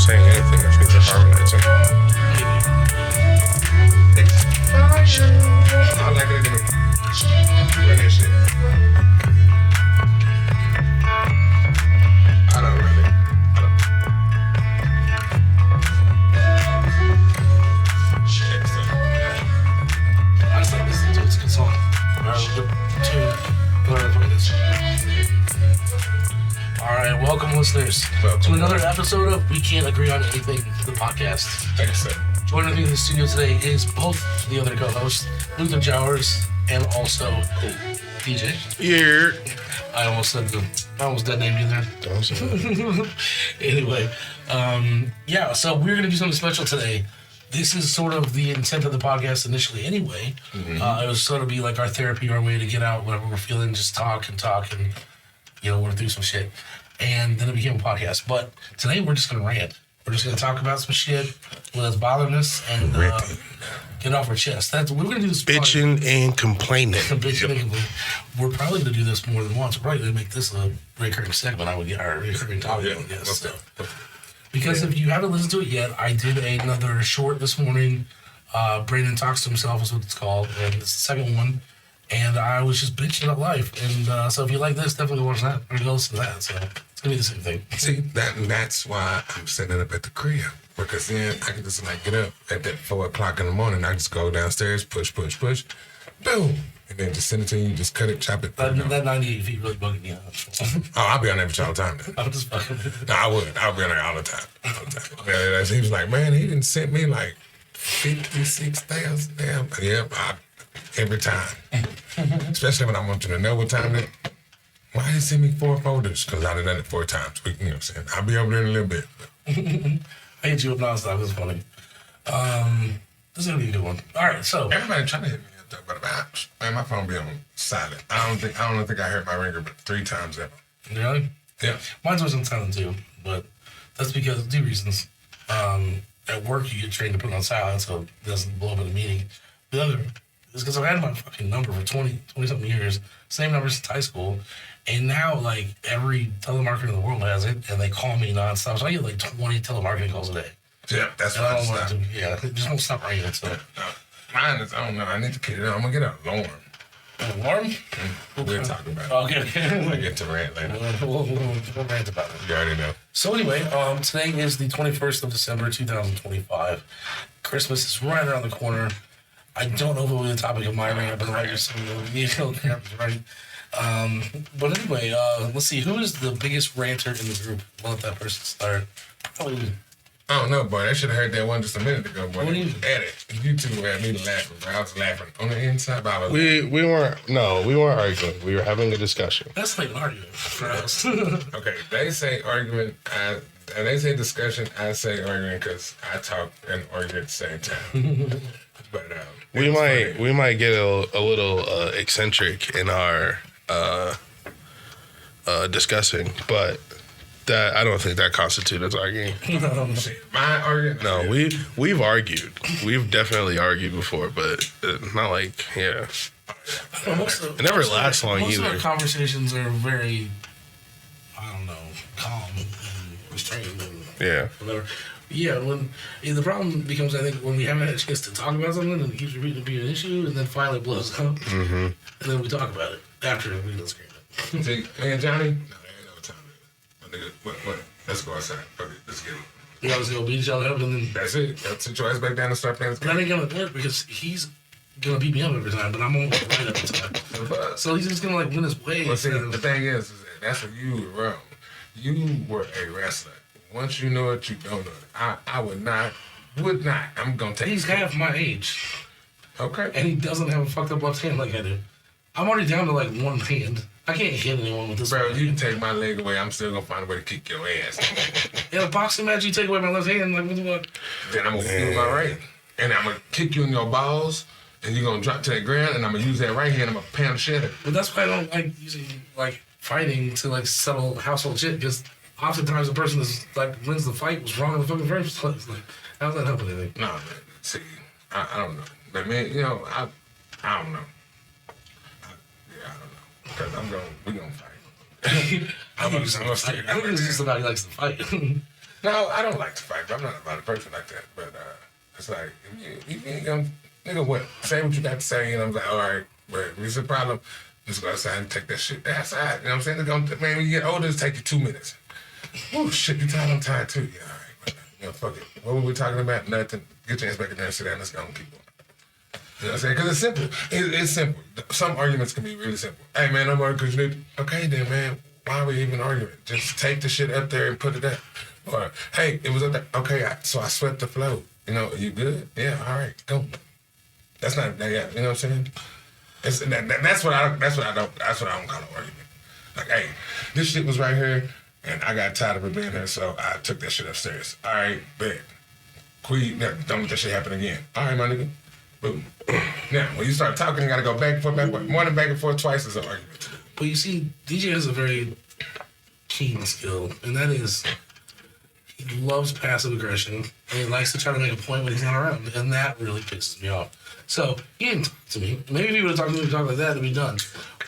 saying anything. I think they're harmonizing. I like it. Run that shit. I don't really. I just like listening to it. It's a good song. Alright, welcome listeners to another episode of We Can't Agree on Anything, the podcast. Thanks, sir. Joining me in the studio today is both the other co-hosts, Luther Jowers and also DJ. Yeah. I almost dead named you there. Don't say that. Anyway, so we're going to do something special today. This is sort of the intent of the podcast initially anyway. It was sort of be like our therapy, our way to get out whatever we're feeling, just talk and, work through some shit. And then it became a podcast. But today we're just going to rant. We're just going to talk about some shit that's bothering us and get off our chest. We're going to do this. Bitching and complaining. Bitching and complaining. We're probably going to do this more than once. We're probably going to make this a recurring segment. I would get our recurring topic, I guess. So. Because if you haven't listened to it yet, I did another short this morning. Brandon Talks to Himself is what it's called. And it's the second one. And I was just bitching about life. And so if you like this, definitely watch that. Or go listen to that. So it's going to be the same thing. See, that's why I'm setting up at the crib. Because then I can just get up at that 4 o'clock in the morning. I just go downstairs, push, boom. And then just send it to you, just cut it, chop it. That 98 feet really bugging me out. I'll be on there with you all the time then. I'm just fucking. No, I would. I'll be on there all the time. Yeah, he was like, man, he didn't send me like 56,000 damn. Yep, every time. Especially when I want you to know what time it. Why did he send me 4 folders? Because I've done it 4 times. You know what I'm saying? I'll be over there in a little bit. I hit you up nonstop. This is funny. This is going to be a good one. All right, so. Everybody trying to hit me up, but man, my phone be on silent. I don't think I heard my ringer but 3 times ever. Really? Yeah. Mine's always on silent too, but that's because of 2 reasons. At work, you get trained to put it on silent so it doesn't blow up in a meeting. The other is because I've had my fucking number for 20-something years, same number since high school, and now, like, every telemarketer in the world has it, and they call me nonstop, so I get, like, 20 telemarketing calls a day. Yeah, that's what I stop. It just won't stop ringing, so. Mine is, I don't know, I need to get it on. I'm going to get an alarm. An alarm? We'll talk about it. Okay. We'll get to rant later. We'll rant about it. You already know. So anyway, today is the 21st of December, 2025. Christmas is right around the corner. I don't know if it will be the topic of my rant, but right, right. But anyway, let's see. Who is the biggest ranter in the group? We'll let that person start. Probably. I don't know, boy. I should have heard that one just a minute ago, boy. What do you at it? You two had me laughing, bro. I was laughing on the inside. But We weren't arguing. We were having a discussion. That's like an argument for us. Okay, they say argument, and they say discussion. I say argument because I talk and argue at the same time. But we might get a little eccentric in our discussing, but that I don't think that constitutes as arguing. My argument. No, we've argued. We've definitely argued before, but not like it never lasts long most either. Most of our conversations are very, calm and restrained and whatever. Yeah, the problem becomes, I think, when we haven't had a chance to talk about something and it keeps repeating to be an issue, and then finally blows up, and then we talk about it after we disagreement. See, me and Johnny, no, there ain't no time. Nigga, what? Let's go outside. Okay, let's get it. You guys gonna beat each other up, and then that's it. Sit your ass back down and start playing this game. That ain't gonna work because he's gonna beat me up every time, but I'm gonna right every time. So he's just gonna win his way. Well, see, the thing is that that's what you were wrong. You were a wrestler. Once you know it, you don't know it. I would not. I'm gonna take. He's half my age. Okay. And he doesn't have a fucked up left hand like I do. I'm already down to one hand. I can't hit anyone with this. Bro, you can take my leg away. I'm still gonna find a way to kick your ass. In a boxing match, you take away my left hand. What the fuck? Then I'm gonna do my right, and I'm gonna kick you in your balls, and you're gonna drop to the ground, and I'm gonna use that right hand. I'm gonna pound the shit. But that's why I don't like using fighting to settle household shit because. Oftentimes, the person that wins the fight was wrong in the fucking first place. How's that helping anything? No, man. See, I don't know. But man, I don't know. I don't know. Because we're gonna fight. I think it's just somebody who likes to fight. No, I don't like to fight, but I'm not a violent person like that. But it's like, you ain't gonna, nigga, what? Say what you got to say, and I'm like, all right, but if it's a problem, just go outside and take that shit outside. You know what I'm saying? It's gonna, man, when you get older, it's take you 2 minutes. Oh, shit, you tired? I'm tired too. Yeah, all right, but, fuck it. What were we talking about? Nothing. Get your ass back in there and sit down. Let's go and keep going. You know what I'm saying? Because it's simple. It's simple. Some arguments can be really simple. Hey, man, I'm arguing because you need to. Okay, then, man, why are we even arguing? Just take the shit up there and put it up. Or, hey, it was up there. Okay, so I swept the floor. You know, you good? Yeah, all right, go. That's not, yeah, you know what I'm saying? That's what I don't call an argument. Like, hey, this shit was right here, and I got tired of it being there, so I took that shit upstairs. All right, bet. Don't let that shit happen again. All right, my nigga. Boom. Now, when you start talking, you gotta go back and forth, more than back and forth twice is an argument. But you see, DJ has a very keen skill, and that is he loves passive aggression, and he likes to try to make a point when he's not around, and that really pisses me off. So he didn't talk to me. Maybe if he would have talked to me, like that, it'd be done.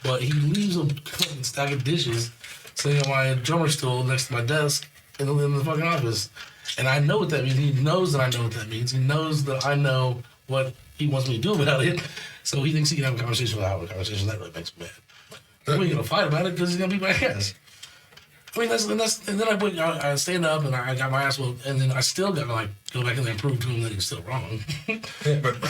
But he leaves a fucking stack of dishes sitting on my drummer stool next to my desk in the fucking office, and I know what that means. He knows that I know what that means. He knows that I know what he wants me to do about it. So he thinks he can have a conversation without having a conversation. That really makes me mad. We ain't gonna fight about it because he's gonna beat my ass. I mean, and then I stand up and I got my ass whooped, and then I still gotta like go back in there and prove to him that he's still wrong. But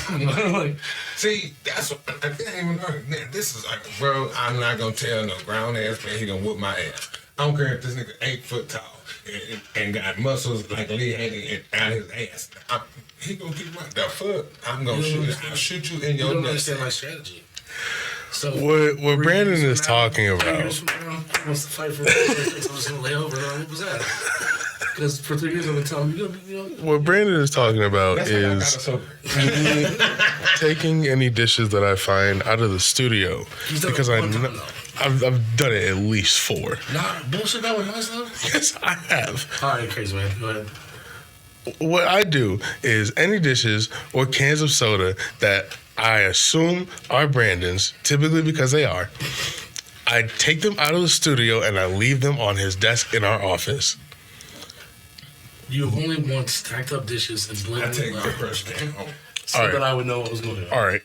like, see, that's what I can't even know. This is like, bro, I'm not gonna tell no grown ass man he gonna whoop my ass. I don't care if this nigga 8 foot tall and got muscles like Lee hanging out his ass. He gonna keep my the fuck. I'm gonna shoot you in your don't nuts. understand my strategy. So what Brandon is talking about. Wants to fight for I'm just gonna lay over. What was that? Because for 3 years I've been telling you, What Brandon is talking about That's is taking any dishes that I find out of the studio because I've done it at least 4. Nah, bullshit that with my stuff? Yes, I have. All right, crazy man. Go ahead. What I do is any dishes or cans of soda that I assume are Brandon's, typically because they are, I take them out of the studio and I leave them on his desk in our office. You only want stacked up dishes and blend I take them the out crush can home. so that I would know what was going on. All right.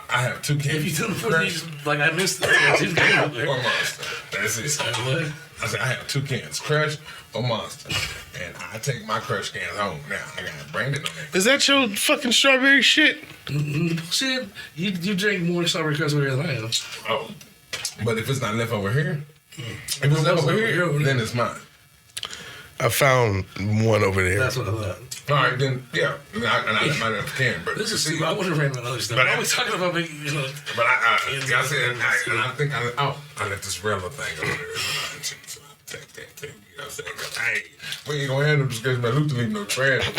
I have 2 cans. If you didn't put Crush these, like I missed it. or Monster. That's it. I said I have 2 cans, Crush or Monster, and I take my Crush cans home. Now I got Brandon on there. Is that your fucking strawberry shit? Shit, you drink more strawberry crust over here than I am. Oh, but if it's not left over here, if it's left over here, then it's mine. I found one over there. That's what I thought. All right, then yeah, and I let mine have can. But This is stupid. I wasn't ranting about other stuff. But I was talking about making, But I said, and I think I let this Rella thing over there. So I'll take that too. You know what I'm saying? 'Cause, hey, we ain't gonna handle discussion about Luther leaving no trash.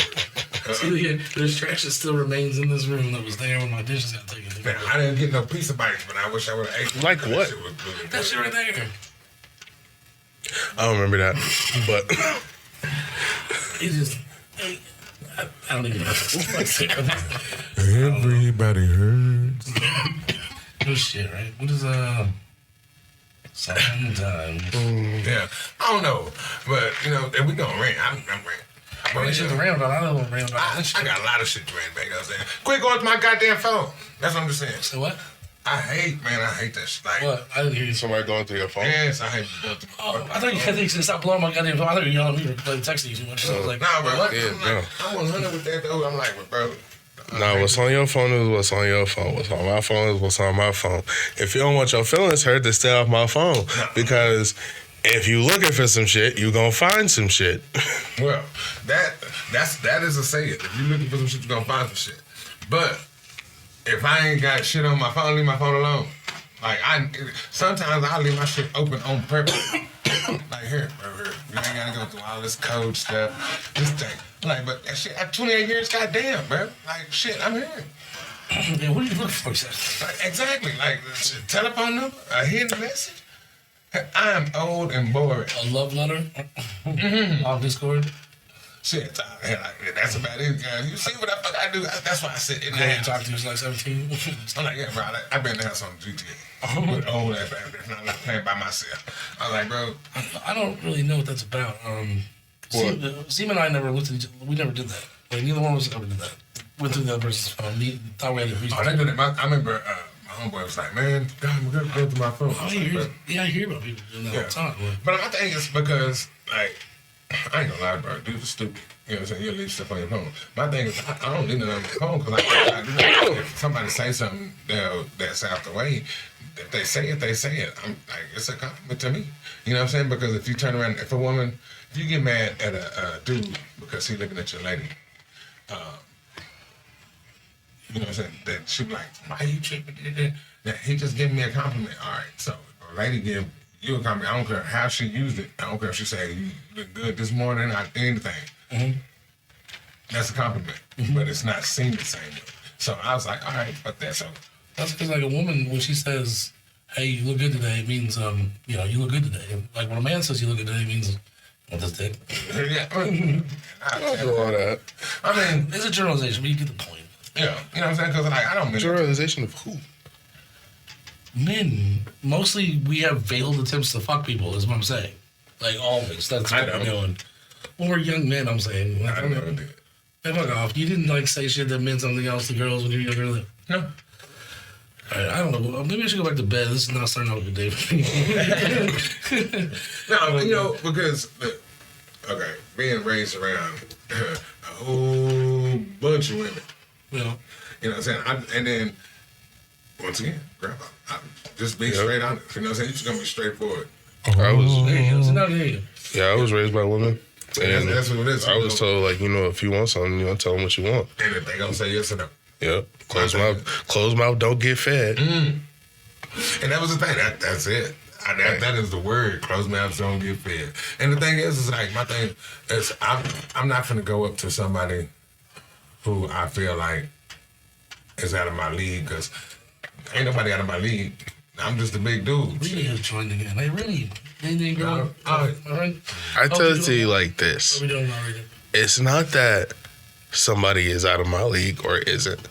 See, there's trash that still remains in this room that was there when my dishes got taken. Man, I didn't get no pizza bites, but I wish I would have ate. Like what? That shit right there. I don't remember that, but It just, I don't even know. Everybody hurts. No shit, right? What is sometimes? Yeah, I don't know, but you know, if we gonna rant, I'm rant. Well, this shit's around, but I don't know around about this I shit. got a lot of shit to rant back. You know what I'm saying? Quit going to my goddamn phone. That's what I'm just saying. So what? I hate that shit. Like, What? I didn't hear you. somebody going through your phone. yes, I hate going to Oh, I thought you had to stop blowing my goddamn phone. I thought you were yelling at me for texting you too much. So I was like, Nah, bro. what? Yeah, no. I'm 100 with that though. I'm like, bro. Nah, what's on your phone is what's on your phone. What's on my phone is what's on my phone. If you don't want your feelings hurt, then stay off my phone. Because if you looking for some shit, you gonna find some shit. Well, that is a saying. If you looking for some shit, you gonna find some shit. But if I ain't got shit on my phone, leave my phone alone. Like sometimes I leave my shit open on purpose. Like here, bro, here. You ain't gotta go through all this code stuff. This thing. Like, but that shit, at 28 years, goddamn, bro. Like, shit, I'm here. Yeah, what are you looking for, sir? Like, exactly. Like, telephone number, a hidden message. I'm old and boring. A love letter off Discord. Shit, that's about it, guys. You see what the fuck I do? That's why I sit in the You house. talked to you was like 17. I'm like, yeah, bro. I've been in the house on GTA. With old ass baby, not like playing by myself. I was like, bro. I don't really know what that's about. Seema and I never looked at each other. We never did that. Like, neither one of us ever did that. Went through the other person's phone. Thought we had a reason. Oh, they do that. I remember my homeboy was like, man, God, I'm going to go through my phone. I hear about people doing that all the time. But I think it's because, like, I ain't gonna lie, bro. Dudes are stupid. You know what I'm saying? You leave stuff on your phone. My thing is, I don't leave it on my phone because if somebody say something that's out the way, if they say it, they say it. I'm like, it's a compliment to me. You know what I'm saying? Because if you turn around, if you get mad at a dude because he looking at your lady, you know what I'm saying? That she be like, why are you tripping? That he just giving me a compliment. All right, so if a lady give you a compliment, I don't care how she used it. I don't care if she said, you look good this morning, or anything. Mm-hmm. That's a compliment, but it's not seen the same way. So I was like, all right, but that's so. That's because, like, a woman, when she says, hey, you look good today, it means, you look good today. And, like, when a man says you look good today, it means, want this dick? Yeah. I don't do all that. I mean, it's a generalization, but you get the point. Yeah, you know what I'm saying? Because, like, I don't mean generalization of who? Men. Mostly, we have veiled attempts to fuck people, is what I'm saying. Like, always. That's what we're doing. When we're young men, I'm saying. Like, I never did. Hey, fuck off. You didn't, like, say shit that meant something else to girls when you were younger? No. I don't know. Maybe I should go back to bed. This is not starting out a good day for me. No, you know, because, okay, being raised around a whole bunch of women. Yeah. You know what I'm saying? And then, once again, grandpa, just be straight on it. You know what I'm saying? You just gonna be straightforward. I was raised by women. And that's what it is. I was told, like, if you want something, tell them what you want. And if they gonna say yes or no. Yep. Close mouth, don't get fed. And that was the thing. That's it. That is the word. Close mouth, don't get fed. And the thing is like, my thing is, I'm not finna go up to somebody who I feel like is out of my league, because ain't nobody out of my league. I'm just a big dude. Really has joined again. Like, really? They didn't grow up. I tell it to you like this. What are we doing already? It's not that somebody is out of my league or isn't,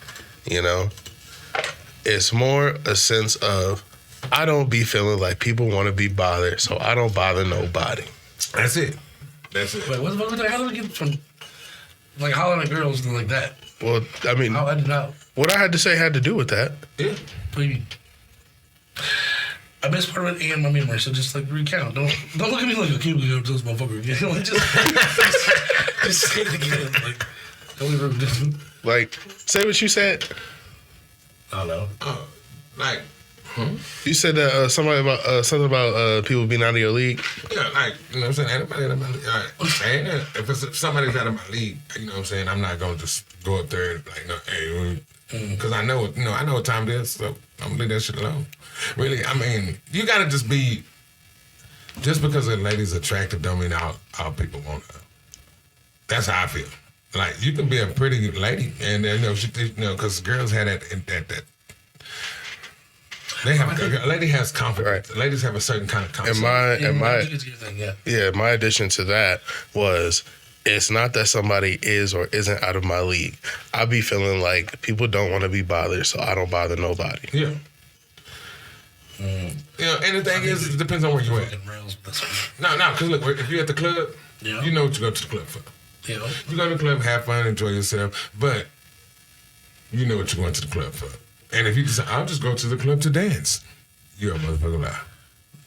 It's more a sense of, I don't be feeling like people want to be bothered, so I don't bother nobody. That's it. Wait, what the fuck was that? How did we get from, like, hollering at girls and like that? Well, I mean, I did not. What I had to say had to do with that. Yeah. What do you mean? I missed part of it and my memory, so just, like, recount. Don't look at me like, okay, we're going to this motherfucker again. Like, just say it again. Like, don't ever... Like, say what you said. I don't know. You said that something about people being out of your league. Yeah, like, you know what I'm saying? Ain't nobody out of my league. All right. If it's somebody's out of my league, you know what I'm saying? I'm not gonna just go up there and like, no, hey, because I know what time it is, so I'm gonna leave that shit alone. Really, I mean, you gotta just be. Just because a lady's attractive don't mean all people want her. That's how I feel. Like, you can be a pretty lady, and because girls have that. They have a lady has confidence. Right. Ladies have a certain kind of confidence. And my addition to that was, it's not that somebody is or isn't out of my league. I be feeling like people don't want to be bothered, so I don't bother nobody. Yeah. And the thing is, it depends on where you're at. No, because look, if you're at the club, you know what you go to the club for. Yeah. You go to the club, have fun, enjoy yourself, but you know what you're going to the club for. And if you decide, I'll just go to the club to dance, you're a motherfucker lie.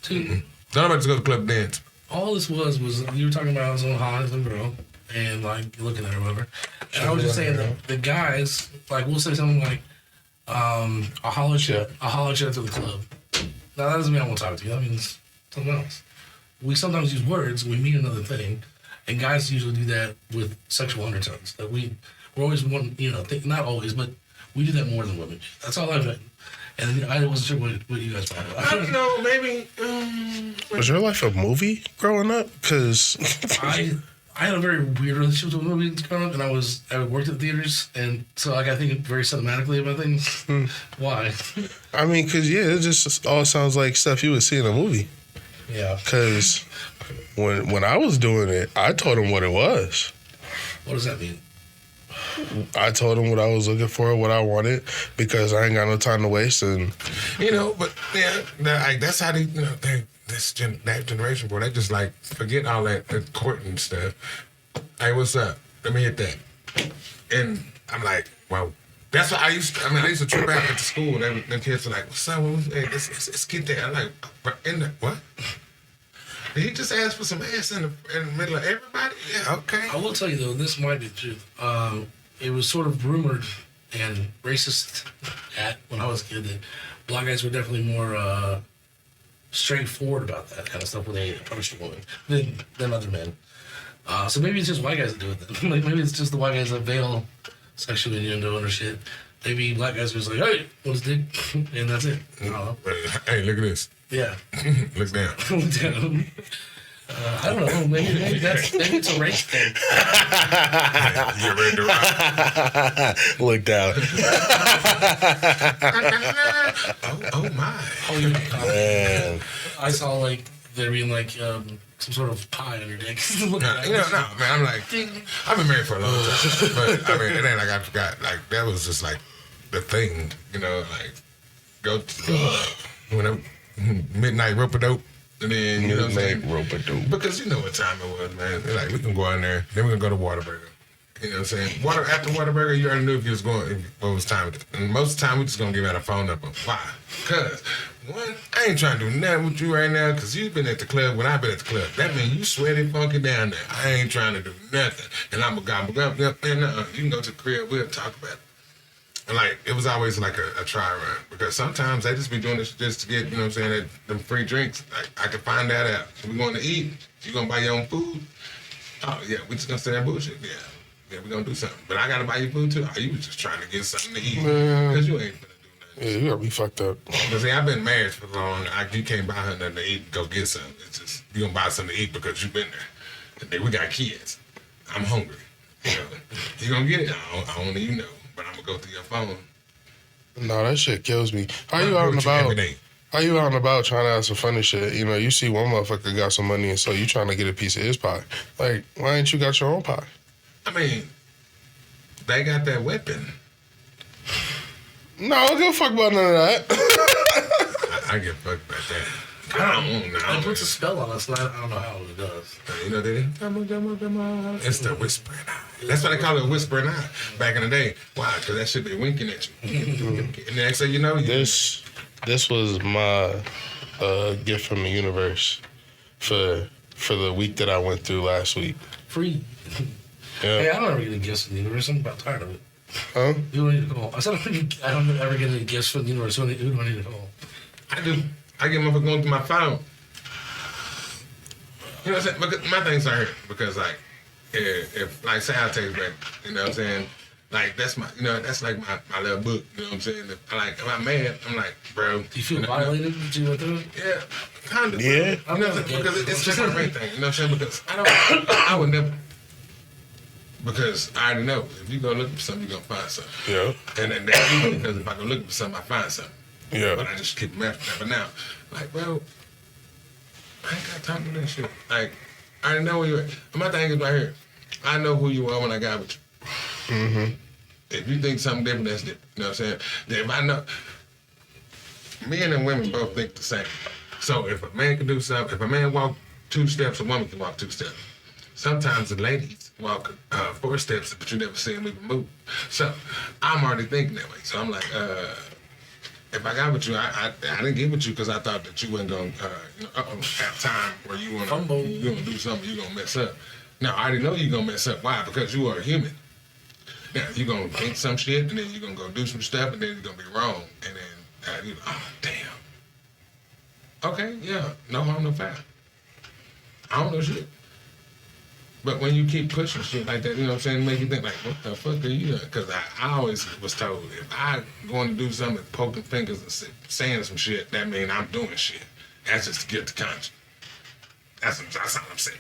Don't nobody just go to the club to dance. All this was you were talking about I was on high as a girl, and like looking at her, whatever. And I was just saying that the guys, like, we'll say something like, I'll holler at you after the club. Now that doesn't mean I won't talk to you. That means something else. We sometimes use words, we mean another thing, and guys usually do that with sexual undertones. That we're always one, not always, but we do that more than women. That's all I've done. And I wasn't sure what you guys thought about. I don't know, maybe. Was your life a movie growing up? Because I had a very weird relationship with movies growing up, and I worked at theaters, and so like I think very cinematically about things. Why? I mean, because it just all sounds like stuff you would see in a movie. Yeah. Because when I was doing it, I told him what it was. What does that mean? I told him what I was looking for, what I wanted, because I ain't got no time to waste. And but yeah, like, that's how they that generation, bro, they just like forget all that courting stuff. Hey, what's up? Let me hit that. And I'm like, well, that's what I used to, I used to trip out at the school. The kids are like, what's up? Hey, let's get there. I'm like, what? Did he just ask for some ass in the middle of everybody? Yeah, okay. I will tell you, though, this might be the truth. It was sort of rumored and racist when I was a kid that black guys were definitely more straightforward about that kind of stuff when they approached a woman than other men. So maybe it's just white guys that do it then. Like maybe it's just the white guys that veil sexual innuendo or shit. Maybe black guys are just like, hey, what's dick? And that's it. I don't know. Hey, look at this. Yeah. Look down. Look down. I don't know. Maybe it's a race thing. You ready to rock? Look down. Oh my. Oh, yeah. Man. I saw like there being like some sort of pie on your dick. No, man. I'm like, I've been married for a long time, but I mean, it ain't like I forgot. Like that was just like the thing, like go when I midnight rope a dope. And then, you know what I'm saying? Rope-a-dope. Because you know what time it was, man. They're like, we can go in there, then we're going to go to Whataburger. You know what I'm saying? After Whataburger, you already knew if you was going, what was time. And most of the time, we just going to give out a phone number. Why? Because, one, I ain't trying to do nothing with you right now because you've been at the club when I've been at the club. That means you sweaty funky down there. I ain't trying to do nothing. And I'm a guy, you can go to the crib, we'll talk about it. And like, it was always like a try run because sometimes they just be doing this just to get, you know what I'm saying, them free drinks. Like, I can find that out. We going to eat. You going to buy your own food? Oh, yeah, we just going to say that bullshit? Yeah, we going to do something. But I got to buy you food too? Oh, you was just trying to get something to eat. Because you ain't going to do nothing. Yeah, you got to be fucked up. But see, I've been married for long. You can't buy her nothing to eat and go get something. It's just, you going to buy something to eat because you been there. And then we got kids. I'm hungry. You know, you going to get it? I don't even know. But I'm gonna go through your phone. No, that shit kills me. How you out and about? How you out and about trying to have some funny shit? You know, you see one motherfucker got some money and so you trying to get a piece of his pie. Like, why ain't you got your own pie? I mean, they got that weapon. No, I don't give a fuck about none of that. I give a fuck about that. It puts a spell on us, and I don't know how it does. You know, it's the whispering eye. That's why they call it a whispering eye back in the day. Why? Because that shit be winking at you. And the next thing you know, This was my gift from the universe for the week that I went through last week. Free. Yeah. Hey, I don't ever get any gifts from the universe. I'm about tired of it. Huh? Who do I need to call? I said I don't ever get any gifts from the universe. Who do I need to call? I do. I get motherfuckers going through my phone. You know what I'm saying? Because my things are here. Because, like, if like, say I text back, you know what I'm saying? Like, that's my, that's like my little book, you know what I'm saying? If I'm mad, I'm like, bro. Do you feel violated? Did you went through it? Yeah, kind of. Yeah. You know, because it's just a great thing, you know what I'm saying? Because I would never. Because I already know, if you go looking for something, you're going to find something. Yeah. And then that's easy because if I go looking for something, I find something. Yeah. But I just keep them after that. But now, like, bro, I ain't got time for that shit. Like, I already know where you're at. My thing is right here. I know who you are when I got with you. Mm-hmm. If you think something different, that's different. You know what I'm saying? Then if I know, men and women both think the same. So if a man can do something, if a man walk 2 steps, a woman can walk 2 steps. Sometimes the ladies walk 4 steps, but you never see them even move. So I'm already thinking that way. So I'm like, if I got with you, I didn't get with you because I thought that you wasn't going to have time where you want to do something, you're going to mess up. Now, I already know you're going to mess up. Why? Because you are a human. Now, you're going to think some shit, and then you're going to go do some stuff, and then you're going to be wrong. And then, you're like, oh, damn. Okay, yeah, no harm, no foul. I don't know shit. But when you keep pushing shit like that, you know what I'm saying, make you think like, what the fuck are you doing? Because I always was told if I going to do something, poking fingers and saying some shit, that means I'm doing shit. That's just to get the conscience. That's all I'm saying.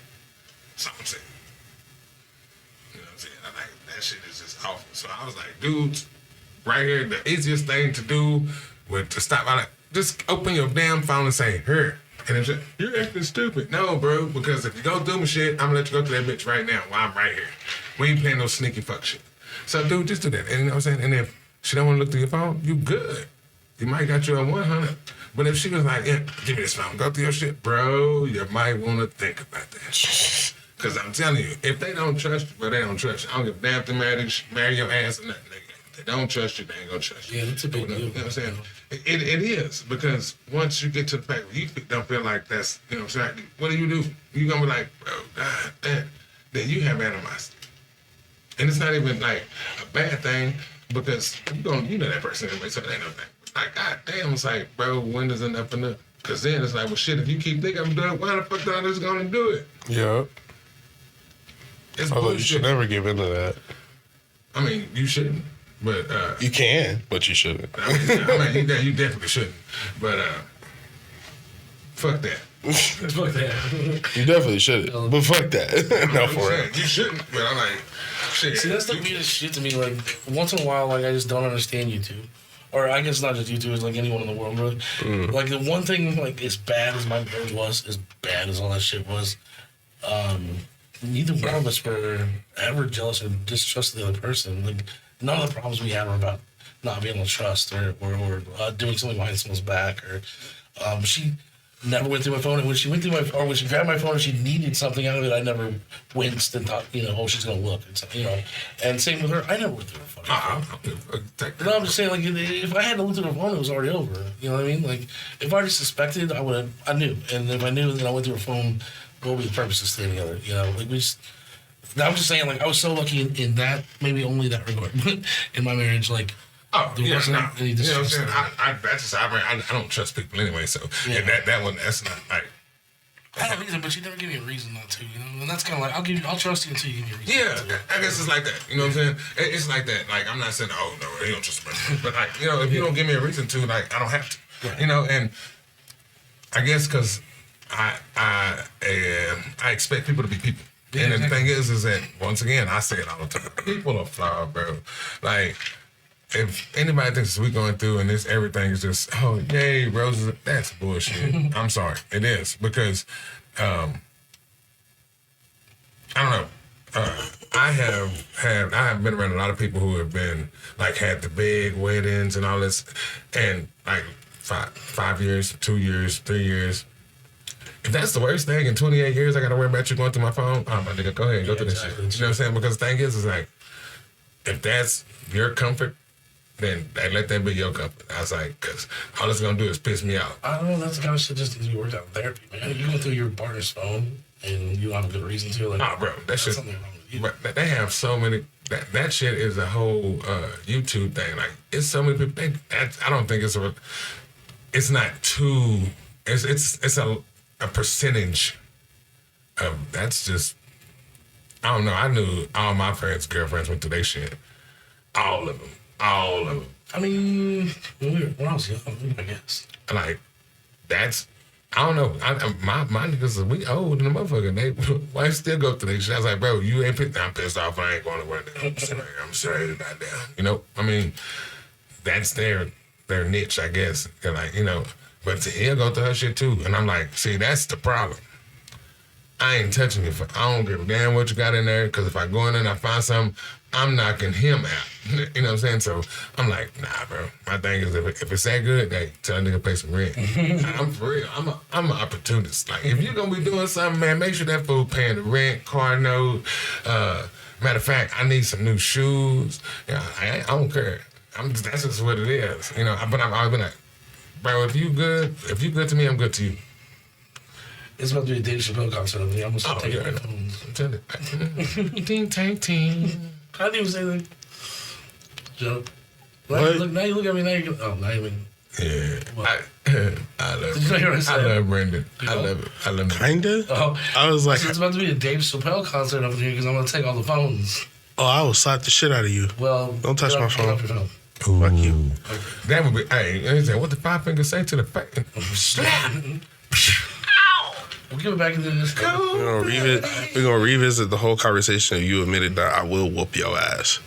That's all I'm saying. You know what I'm saying? That shit is just awful. So I was like, dudes, right here, the easiest thing to do was to stop. I like, just open your damn phone and say, here. And it's like, you're acting stupid. No, bro, because if you go do my shit, I'm gonna let you go to that bitch right now while I'm right here. We ain't playing no sneaky fuck shit. So, dude, just do that. And you know what I'm saying? And if she don't wanna look through your phone, you good. You might got you a 100. But if she was like, yeah, give me this phone, go through your shit, bro, you might want to think about that. Because I'm telling you, if they don't trust you, they don't trust you. I don't give a damn if they marry your ass or nothing. If they don't trust you, they ain't going to trust you. Yeah, that's a big deal. You know what I'm saying? It is, because once you get to the fact where you don't feel like that's, you know what I'm saying? What do? You're going to be like, bro, God damn. Then you have animosity. And it's not even like a bad thing, because you know that person anyway, so it ain't no thing. Like, God damn, it's like, bro, when is enough enough? Because then it's like, well, shit, if you keep thinking I'm doing it, why the fuck did I just going to do it? Yeah. It's Although bullshit. you should never give into that. I mean, you shouldn't, but... you can, but you shouldn't. I mean you definitely shouldn't, but fuck that. Fuck that. You definitely shouldn't, but fuck that. No, for real. You shouldn't, but I'm like, shit. See, that's the weirdest shit to me. Like, once in a while, like, I just don't understand YouTube. Or I guess not just YouTubers, like anyone in the world, really. Like, the one thing, like, as bad as my marriage was, as bad as all that shit was, neither one of us were ever jealous or distrust the other person. Like, none of the problems we had were about not being able to trust or doing something behind someone's back. Or she never went through my phone, and when she went through when she grabbed my phone and she needed something out of it, I never winced and thought, oh, she's gonna look, and something, And same with her, I never went through her phone. No, I'm just saying, like, if I had to look through her phone, it was already over. You know what I mean? Like, if I already suspected, I knew, and if I knew, then I went through her phone. What would be the purpose of staying together? Like we just. I'm just saying, like, I was so lucky in that, maybe only that regard, but in my marriage, like. Oh, yeah, no. Any You know what I'm distrust. saying? I don't trust people anyway, so Yeah. and that one, that's not like. I have a reason, but you never give me a reason not to, And that's kind of like, I'll trust you until you give me a reason. Yeah, I guess it's like that. You know what I'm saying? It's like that. Like, I'm not saying, oh, no, he don't trust me. But, like, if you don't give me a reason to, like, I don't have to. Right. And I guess because I expect people to be people. Yeah, and exactly. the thing is that, once again, I say it all the time, people are flawed, bro. Like, if anybody thinks we're going through and everything is just, oh, yay, roses, that's bullshit. I'm sorry. It is. Because, I don't know. I have been around a lot of people who have been, like, had the big weddings and all this, and, like, 5 years, 2 years, 3 years. If that's the worst thing, in 28 years, I got to worry about you going through my phone, oh, my nigga, go ahead, go through this shit. You know what I'm saying? Because the thing is like, if that's your comfort, then let that be your comfort. I was like, because all it's going to do is piss me out. I don't know, that's the kind of shit just needs to be worked out in therapy, man. You go through your partner's phone and you don't have a good reason to, like, Oh, bro, that shit. something wrong with you. But they have so many. That shit is a whole YouTube thing. Like, it's so many people. I don't think it's a. It's not too. It's a percentage of. That's just. I don't know. I knew all my friends' girlfriends went through their shit. All of them. I mean, when I was young, I guess. Like, that's. I don't know. My niggas, we old in the motherfucker. They wife still go through their shit. I was like, bro, you ain't pissed. I'm pissed off. I ain't going to work. I'm sorry, goddamn. I mean, that's their niche, I guess. They're like, but he'll go through her shit too. And I'm like, see, that's the problem. I ain't touching it. I don't give a damn what you got in there, because if I go in there and I find something, I'm knocking him out. You know what I'm saying? So I'm like, nah, bro. My thing is, if it's that good, hey, tell a nigga pay some rent. I'm for real. I'm an opportunist. Like, if you're gonna be doing something, man, make sure that fool paying the rent, car note. Matter of fact, I need some new shoes. I don't care. That's just what it is. But I've been like, bro, if you good to me, I'm good to you. It's about to be a Dave Chappelle concert. I'm almost taking my phones. Ting, ting, ting. I didn't even say that. Joke. What? Now you look at me, now you go, oh, now you mean. Yeah. What? I love Did you hear what I said? love Brendan. I love it. I love it. Kinda? Oh, I was like, so it's about to be a Dave Chappelle concert over here because I'm going to take all the phones. oh, I will slap the shit out of you. Well, Don't touch get my off- phone. get off your phone. Fuck you. That would be, hey, what the 5 fingers say to the face? Slap! We'll give it back into this. We're gonna revisit the whole conversation of you admitted that I will whoop your ass.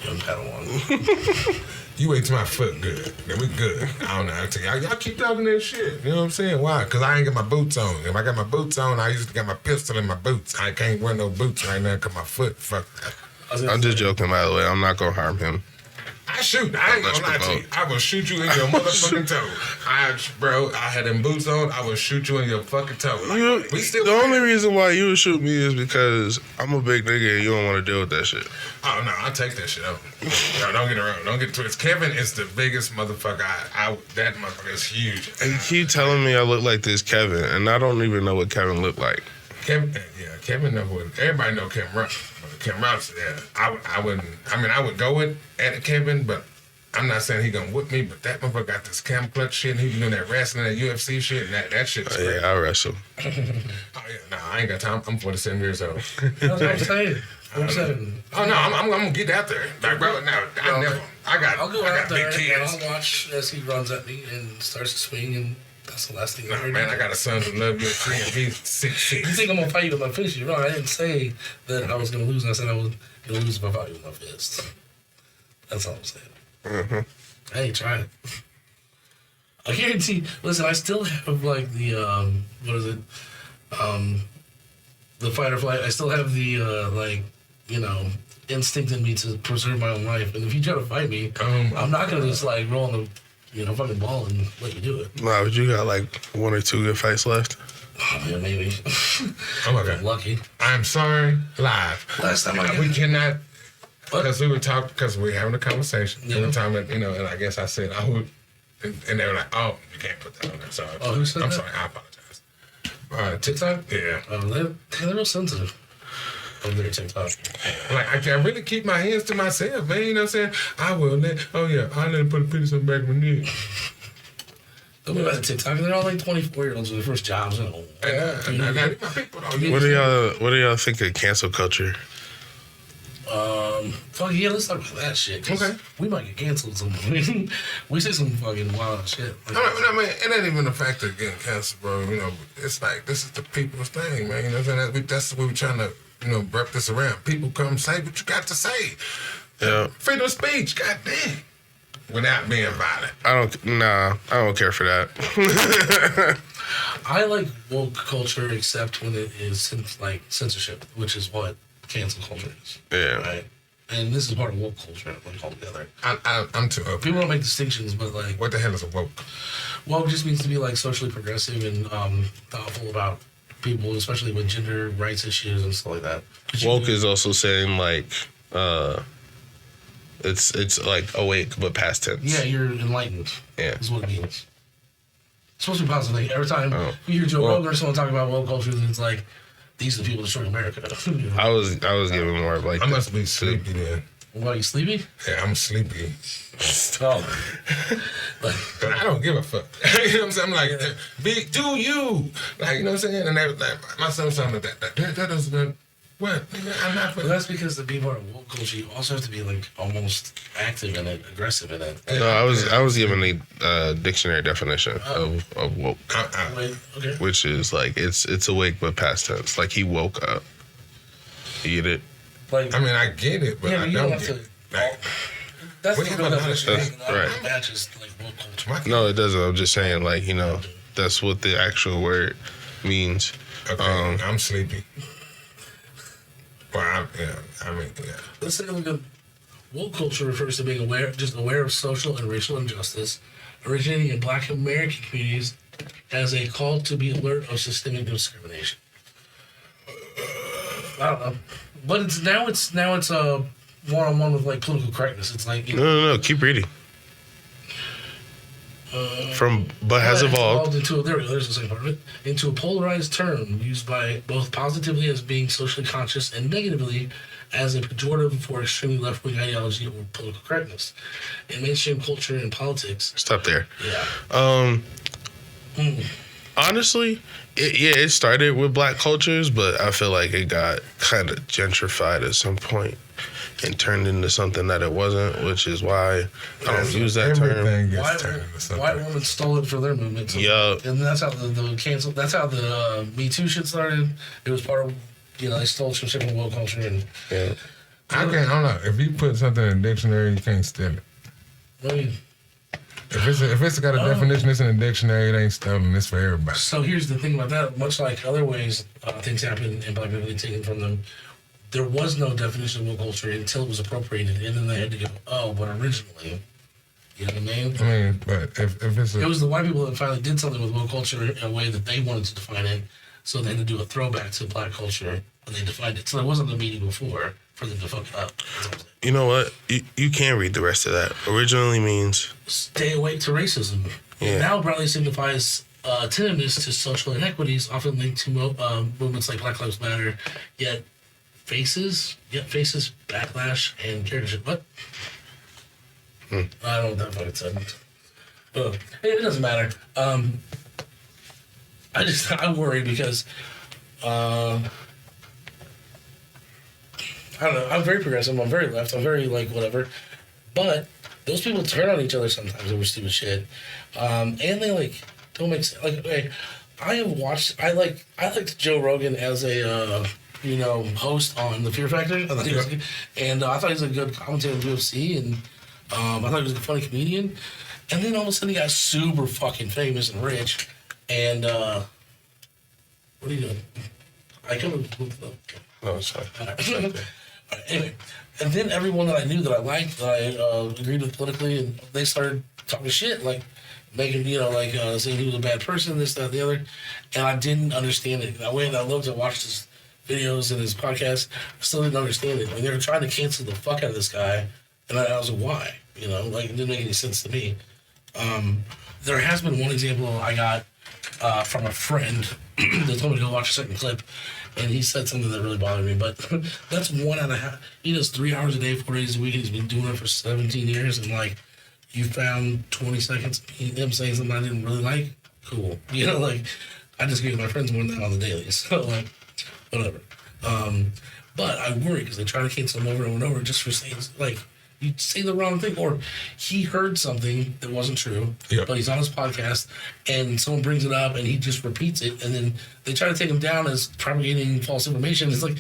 Young Padawan. You wait till my foot good. Then we good. I don't know. I tell y'all keep talking that shit. You know what I'm saying? Why? Because I ain't got my boots on. If I got my boots on, I usually got my pistol in my boots. I can't wear no boots right now because my foot fucked up. I'm just joking, by the way. I'm not gonna harm him. I shoot. I ain't gonna lie to you. I will shoot you in your motherfucking toe. Bro, I had them boots on. I will shoot you in your fucking toe. Like, the only reason why you would shoot me is because I'm a big nigga and you don't want to deal with that shit. Oh no, I take that shit up. No, don't get it wrong. Don't get it twisted. Kevin is the biggest motherfucker. That motherfucker is huge. And you keep telling me I look like this Kevin, and I don't even know what Kevin looked like. Kevin know what. Everybody know Kevin Rush. Kevin Rush, yeah. I wouldn't. I mean, I would go at Kevin, but I'm not saying he gonna whip me. But that motherfucker got this cam clutch shit, and he doing that wrestling, that UFC shit, and that shit is crazy. Yeah, I wrestle. Oh yeah, nah, I ain't got time. I'm 47 years old. That's what I'm saying. I'm saying. Oh no, I'm gonna get out there. Like, bro, no, I'll go out there big kids. and I'll watch as he runs at me and starts to swing, and that's the last thing I heard. Man, I got a son who loves UFC, and he's 6'6". You think I'm gonna fight you with my fist? You're wrong. I didn't say that I was gonna lose. I said I was gonna lose if I fought you with my fist. That's all I'm saying. Mm-hmm. Hey, try it. I guarantee. Listen, I still have like the what is it? The fight or flight. I still have the like, you know, instinct in me to preserve my own life. And if you try to fight me, I'm not gonna just like roll in the, you know, fucking ball and let you do it. Nah, but you got like 1 or 2 good fights left. Oh man, maybe. Oh my god, lucky. I'm sorry. Live. Last time we cannot. Because we were talking, because we were having a conversation. Yeah. We were talking, you know, and I guess I said I would, and they were like, "Oh, you can't put that on there." So who said I'm that? sorry, I apologize. TikTok? Yeah. They're real sensitive on their TikTok. Like I really keep my hands to myself, man. You know what I'm saying? I will let. Oh yeah, I let put a piece on back of my neck. Don't be about the TikTok. They're all like 24-year-olds with their first jobs. You know. What do y'all think of cancel culture? Fuck yeah, let's talk about that shit. Okay. We might get canceled sometime. We say some fucking wild shit. Like I mean, it ain't even the fact of getting canceled, bro. You know, it's like, this is the people's thing, man. You know what I'm saying? That's what we're trying to, you know, wrap this around. People come say what you got to say. Yeah. Freedom of speech, goddamn. Without being violent. I don't care for that. I like woke culture except when it is like censorship, which is what cancel culture is. Yeah. Right? And this is part of woke culture, like altogether. I'm too open. People don't make distinctions, but like... What the hell is a woke? Woke just means to be like socially progressive and thoughtful about people, especially with gender rights issues and stuff like that. Woke is also saying like, it's like awake but past tense. Yeah, you're enlightened. Yeah. Is what it means. It's supposed to be positive. Like, every time you hear Joe Rogan or someone talk about woke culture, then it's like, these are the people destroying America. You know? I was giving more of like. I must be sleepy then. What, you sleepy? Yeah, I'm sleepy. Oh. But I don't give a fuck. You know what I'm saying? I'm like, do you? Like, you know what I'm saying? And they, like, my son's saying that doesn't. What? I'm not. Well, that's because to be part of woke culture, you also have to be like almost active in it, aggressive in it. No, I was given the dictionary definition of woke, Okay. which is like it's awake but past tense. Like he woke up. You get it? Like, I mean, I get it, but I don't get it. Like, that's the definition. Right. Matches like woke culture. No, it doesn't. I'm just saying, like, you know, that's what the actual word means. Okay, I'm sleepy. Well, Let's take a look at woke culture. Refers to being aware of social and racial injustice originating in Black American communities as a call to be alert of systemic discrimination. I don't know, but it's a one-on-one with like political correctness. It's like, you know, No. Keep reading. Has evolved into there's the second part of it, into a polarized term used by both positively as being socially conscious and negatively as a pejorative for extremely left-wing ideology or political correctness in mainstream culture and politics. Stop there. Yeah. Honestly, it started with black cultures, but I feel like it got kind of gentrified at some point and turned into something that it wasn't, which is why I don't use that term. White women stole it for their movement. So, and that's how the cancel. That's how the Me Too shit started. It was part of, you know, they stole some shit from woke culture and. Yeah. I don't know. If you put something in the dictionary, you can't steal it. I mean, if it's got a definition, it's in the dictionary. It ain't stolen. It's for everybody. So here's the thing about that. Much like other ways things happen and black people get taken from them, there was no definition of woke culture until it was appropriated, and then they had to go, oh, but originally, you know what I mean? I mean, but if it's It was the white people that finally did something with woke culture in a way that they wanted to define it, so they had to do a throwback to black culture when they defined it. So there wasn't a meeting before for them to fuck it up. You know what? You can't read the rest of that. Originally means Stay awake to racism. Yeah. Now broadly signifies attentiveness to social inequities, often linked to movements like Black Lives Matter, yet faces, backlash, and caricature. What? I don't know what that fucking said. But it doesn't matter. I worry because I don't know. I'm very progressive. I'm very left. I'm very like whatever. But those people turn on each other sometimes over stupid shit, and they like don't make sense. Like, okay, I have watched. I liked Joe Rogan as a host on the Fear Factor. I thought he was good, and I thought he was a good commentator on UFC, and I thought he was a funny comedian. And then all of a sudden he got super fucking famous and rich, and what are you doing? I come. no, sorry. Anyway, and then everyone that I knew that I liked, that I agreed with politically, and they started talking shit, like making, saying he was a bad person, this, that, the other, and I didn't understand it. I went and I looked and watched his videos and his podcast. I still didn't understand it. I mean, they were trying to cancel the fuck out of this guy, and I was like, why? It didn't make any sense to me. There has been one example I got from a friend that told me to go watch a certain clip, and he said something that really bothered me. But that's 1 out of half. He does 3 hours a day, 4 days a week, and he's been doing it for 17 years. And like, you found 20 seconds of him saying something I didn't really like. Cool, I disagree with my friends more than that on the daily. So like, whatever. But I worry because they try to cancel him over and over just for saying like. You say the wrong thing, or he heard something that wasn't true, but he's on his podcast, and someone brings it up, and he just repeats it, and then they try to take him down as propagating false information. It's like,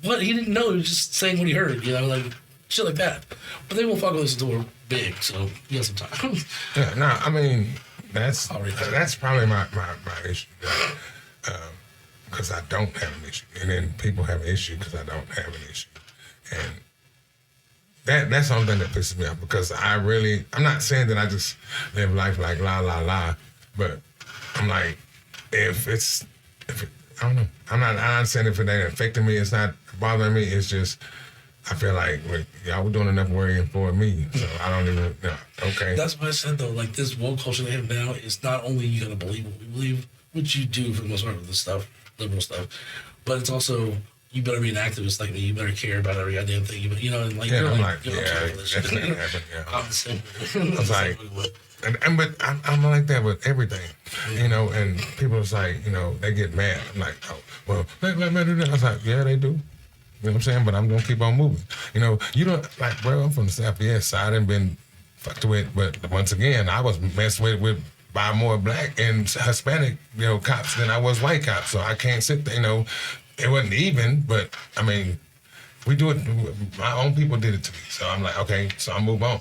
what? He didn't know. He was just saying what he heard, like shit like that. But they won't fuck with us until we're big, so he has some time. Yeah, no, I mean, that's probably my issue. Because I don't have an issue, and then people have an issue because I don't have an issue, and that's the only thing that pisses me off, because I'm not saying that I just live life like la la la, but I'm like, I don't know. I'm not saying if it ain't affecting me, it's not bothering me. It's just I feel like y'all were doing enough worrying for me, so I don't even know. Okay. That's what I said though. Like, this woke culture they have now is not only you gotta believe what we believe, which you do for the most part with this stuff, liberal stuff, but it's also you better be an activist like me. You better care about every goddamn thing. That's gonna happen. Yeah. I'm the same. I was like, but I'm like that with everything, And people is like, they get mad. I'm like, oh, well, let me do that. I was like, yeah, they do. You know what I'm saying? But I'm gonna keep on moving. You don't like, bro. I'm from the South. Yes, I done been fucked with, but once again, I was messed with by more black and Hispanic, cops than I was white cops. So I can't sit there, It wasn't even, but I mean, we do it. My own people did it to me, so I'm like, okay, so I move on.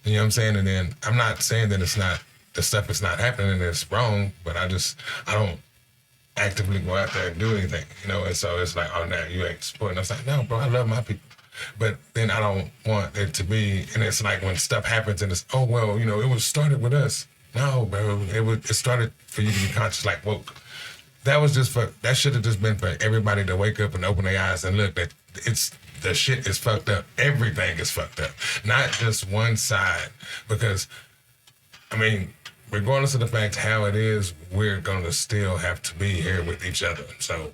You know what I'm saying? And then I'm not saying that the stuff is not happening and it's wrong, but I don't actively go out there and do anything, And so it's like, oh, now you ain't supporting. I was like, no, bro, I love my people, but then I don't want it to be. And it's like when stuff happens and it's, oh well, it was started with us. No, bro, it started for you to be conscious, like woke. That should have just been for everybody to wake up and open their eyes and look that the shit is fucked up. Everything is fucked up. Not just one side. Because, I mean, regardless of the fact how it is, we're going to still have to be here with each other. So,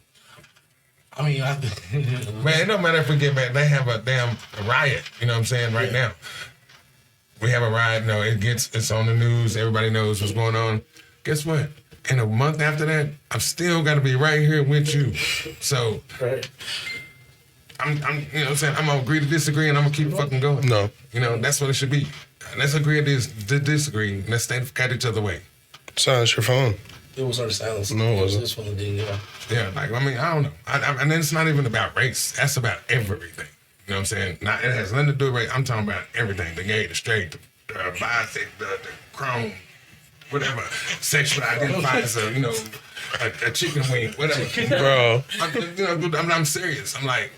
I mean, man, it don't matter if we get mad. They have a damn riot, you know what I'm saying, right now. We have a riot. No, it's on the news. Everybody knows what's going on. Guess what? In a month after that, I've still got to be right here with you. So, right. I'm you know what I'm saying? I'm going to agree to disagree and I'm going to keep fucking going. No. That's what it should be. Let's agree to disagree. Let's stand cat each other way. Silence your phone. It was already silenced. No, it wasn't. This one did, yeah. Yeah, I don't know. And then it's not even about race. That's about everything. You know what I'm saying? It has nothing to do with race. I'm talking about everything. The gay, the straight, the bisexual, the chrome, whatever, sexual identify as a chicken wing, whatever. Bro. I'm serious. I'm like,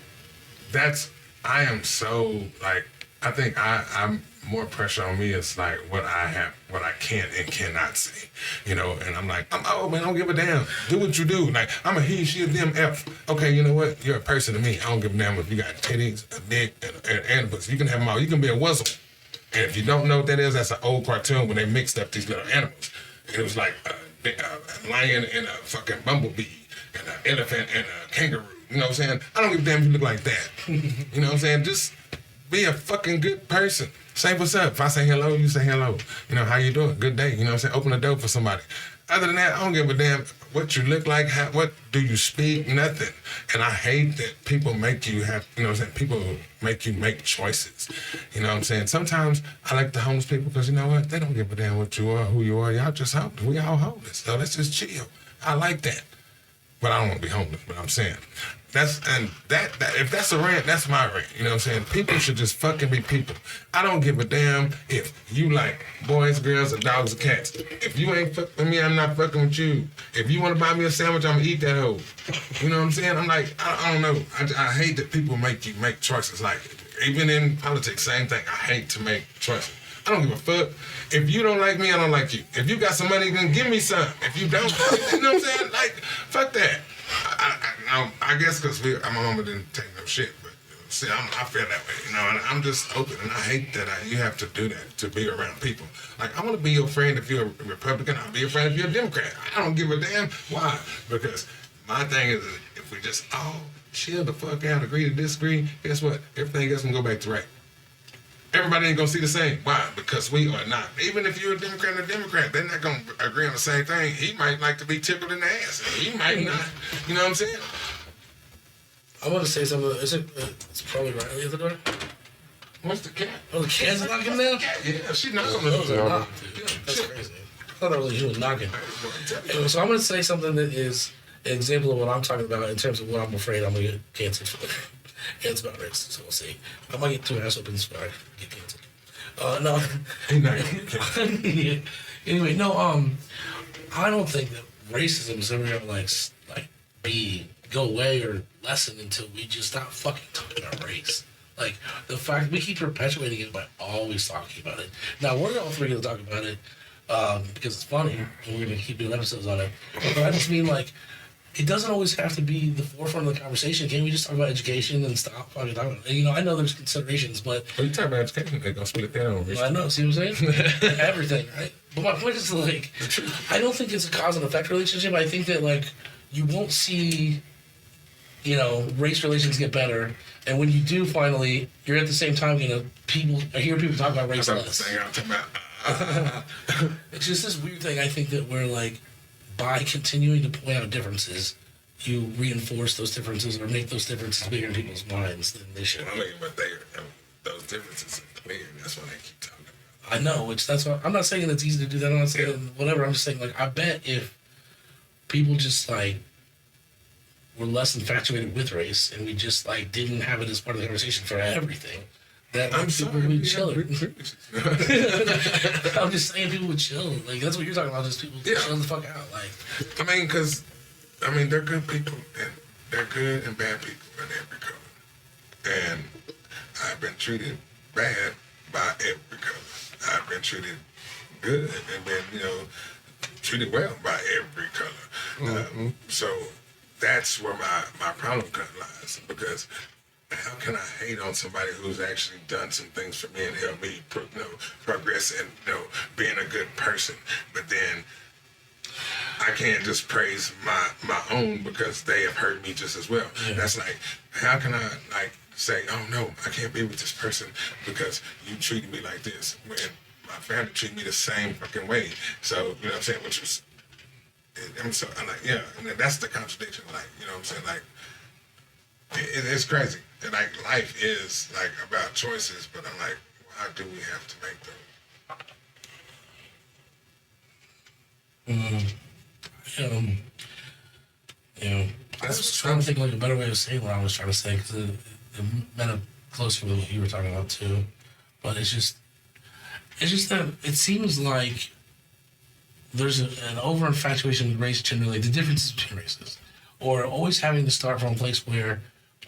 I am so like, I think I'm more pressure on me is like what I can and cannot say, you know. And I'm like, oh man, I don't give a damn. Do what you do. Like I'm a he, she, a them, F. Okay, you know what? You're a person to me. I don't give a damn if you got titties, a dick, and a pussy. You can have them all. You can be a wuzzle. And if you don't know what that is, that's an old cartoon when they mixed up these little animals. And it was like a lion and a fucking bumblebee and an elephant and a kangaroo. You know what I'm saying? I don't give a damn if you look like that. You know what I'm saying? Just be a fucking good person. Say what's up. If I say hello, you say hello. You know, how you doing? Good day. You know what I'm saying? Open the door for somebody. Other than that, I don't give a damn what you look like, what do you speak, nothing. And I hate that people make you have, you know what I'm saying? People make you make choices. You know what I'm saying? Sometimes I like the homeless people because you know what? They don't give a damn what you are, who you are. Y'all just homeless. We all homeless. So let's just chill. I like that. But I don't want to be homeless, but I'm saying. If that's a rant, that's my rant. You know what I'm saying? People should just fucking be people. I don't give a damn if you like boys, girls, or dogs, or cats. If you ain't fucking with me, I'm not fucking with you. If you want to buy me a sandwich, I'm gonna eat that hoe. You know what I'm saying? I'm like, I don't know. I hate that people make you make choices. Like, even in politics, same thing. I hate to make choices. I don't give a fuck. If you don't like me, I don't like you. If you got some money, then give me some. If you don't, you know what I'm saying? Like, fuck that. I guess because my mama didn't take no shit, but see, I feel that way, you know, and I'm just open, and I hate that you have to do that to be around people. Like, I want to be your friend if you're a Republican, I'll be your friend if you're a Democrat. I don't give a damn. Why? Because my thing is, if we just all chill the fuck out, agree to disagree, guess what? Everything else can go back to right. Everybody ain't gonna see the same. Why? Because we are not. Even if you're a Democrat or a Democrat, they're not gonna agree on the same thing. He might like to be tickled in the ass. He might not. You know what I'm saying? I want to say something. Is it? It's probably Riley at the door. What's the cat? Oh, the cat's knocking down? Yeah, she knocking on the door. That's crazy. I thought she was knocking. Anyway, so I'm going to say something that is an example of what I'm talking about in terms of what I'm afraid I'm going to get canceled for. Yeah, it's about race, so we'll see. I might get 2 ass opens before I get canceled. No. Yeah. Anyway, no, I don't think that racism is ever gonna go away or lessen until we just stop fucking talking about race. Like, the fact we keep perpetuating it by always talking about it. Now, we're all three gonna talk about it because it's funny, and we're gonna keep doing episodes on it. But I just mean, like, it doesn't always have to be the forefront of the conversation. Can't we just talk about education and stop fucking talking about it? You know, I know there's considerations, but... When you talk about education, they're going to split that over. I know, see what I'm saying? Everything, right? But my point is, like, I don't think it's a cause and effect relationship. I think that, like, you won't see, you know, race relations get better. And when you do finally, you're at the same time, you know, I hear people talk about race less. It's just this weird thing. I think that we're, like, by continuing to point out differences, you reinforce those differences or make those differences bigger in people's minds than they should. I mean, but those differences are clear. That's why they keep talking about. I know, that's why I'm not saying it's easy to do that. I'm not saying whatever. I'm just saying, like, I bet if people just, like, were less infatuated with race and we just, like, didn't have it as part of the conversation for everything, that people would be chiller. I'm just saying people would chill. Like, that's what you're talking about, just people chill the fuck out. Like, I mean, because, they're good people, and they're good and bad people in every color. And I've been treated bad by every color. I've been treated good and been, treated well by every color. Mm-hmm. So that's where my problem lies, because how can I hate on somebody who's actually done some things for me and helped me progress and being a good person, but then I can't just praise my own because they have hurt me just as well. Yeah. That's like, how can I say, oh no, I can't be with this person because you treated me like this when my family treated me the same fucking way. So, you know what I'm saying, which was, so I'm like, yeah, and that's the contradiction, like, you know what I'm saying, like, it's crazy. And, like, life is, like, about choices, but I'm like, why do we have to make them? I was trying to think, like, a better way of saying what I was trying to say, because it meant up closer to what you were talking about, too. But it's just that it seems like there's an over-infatuation with race generally, the differences between races, or always having to start from a place where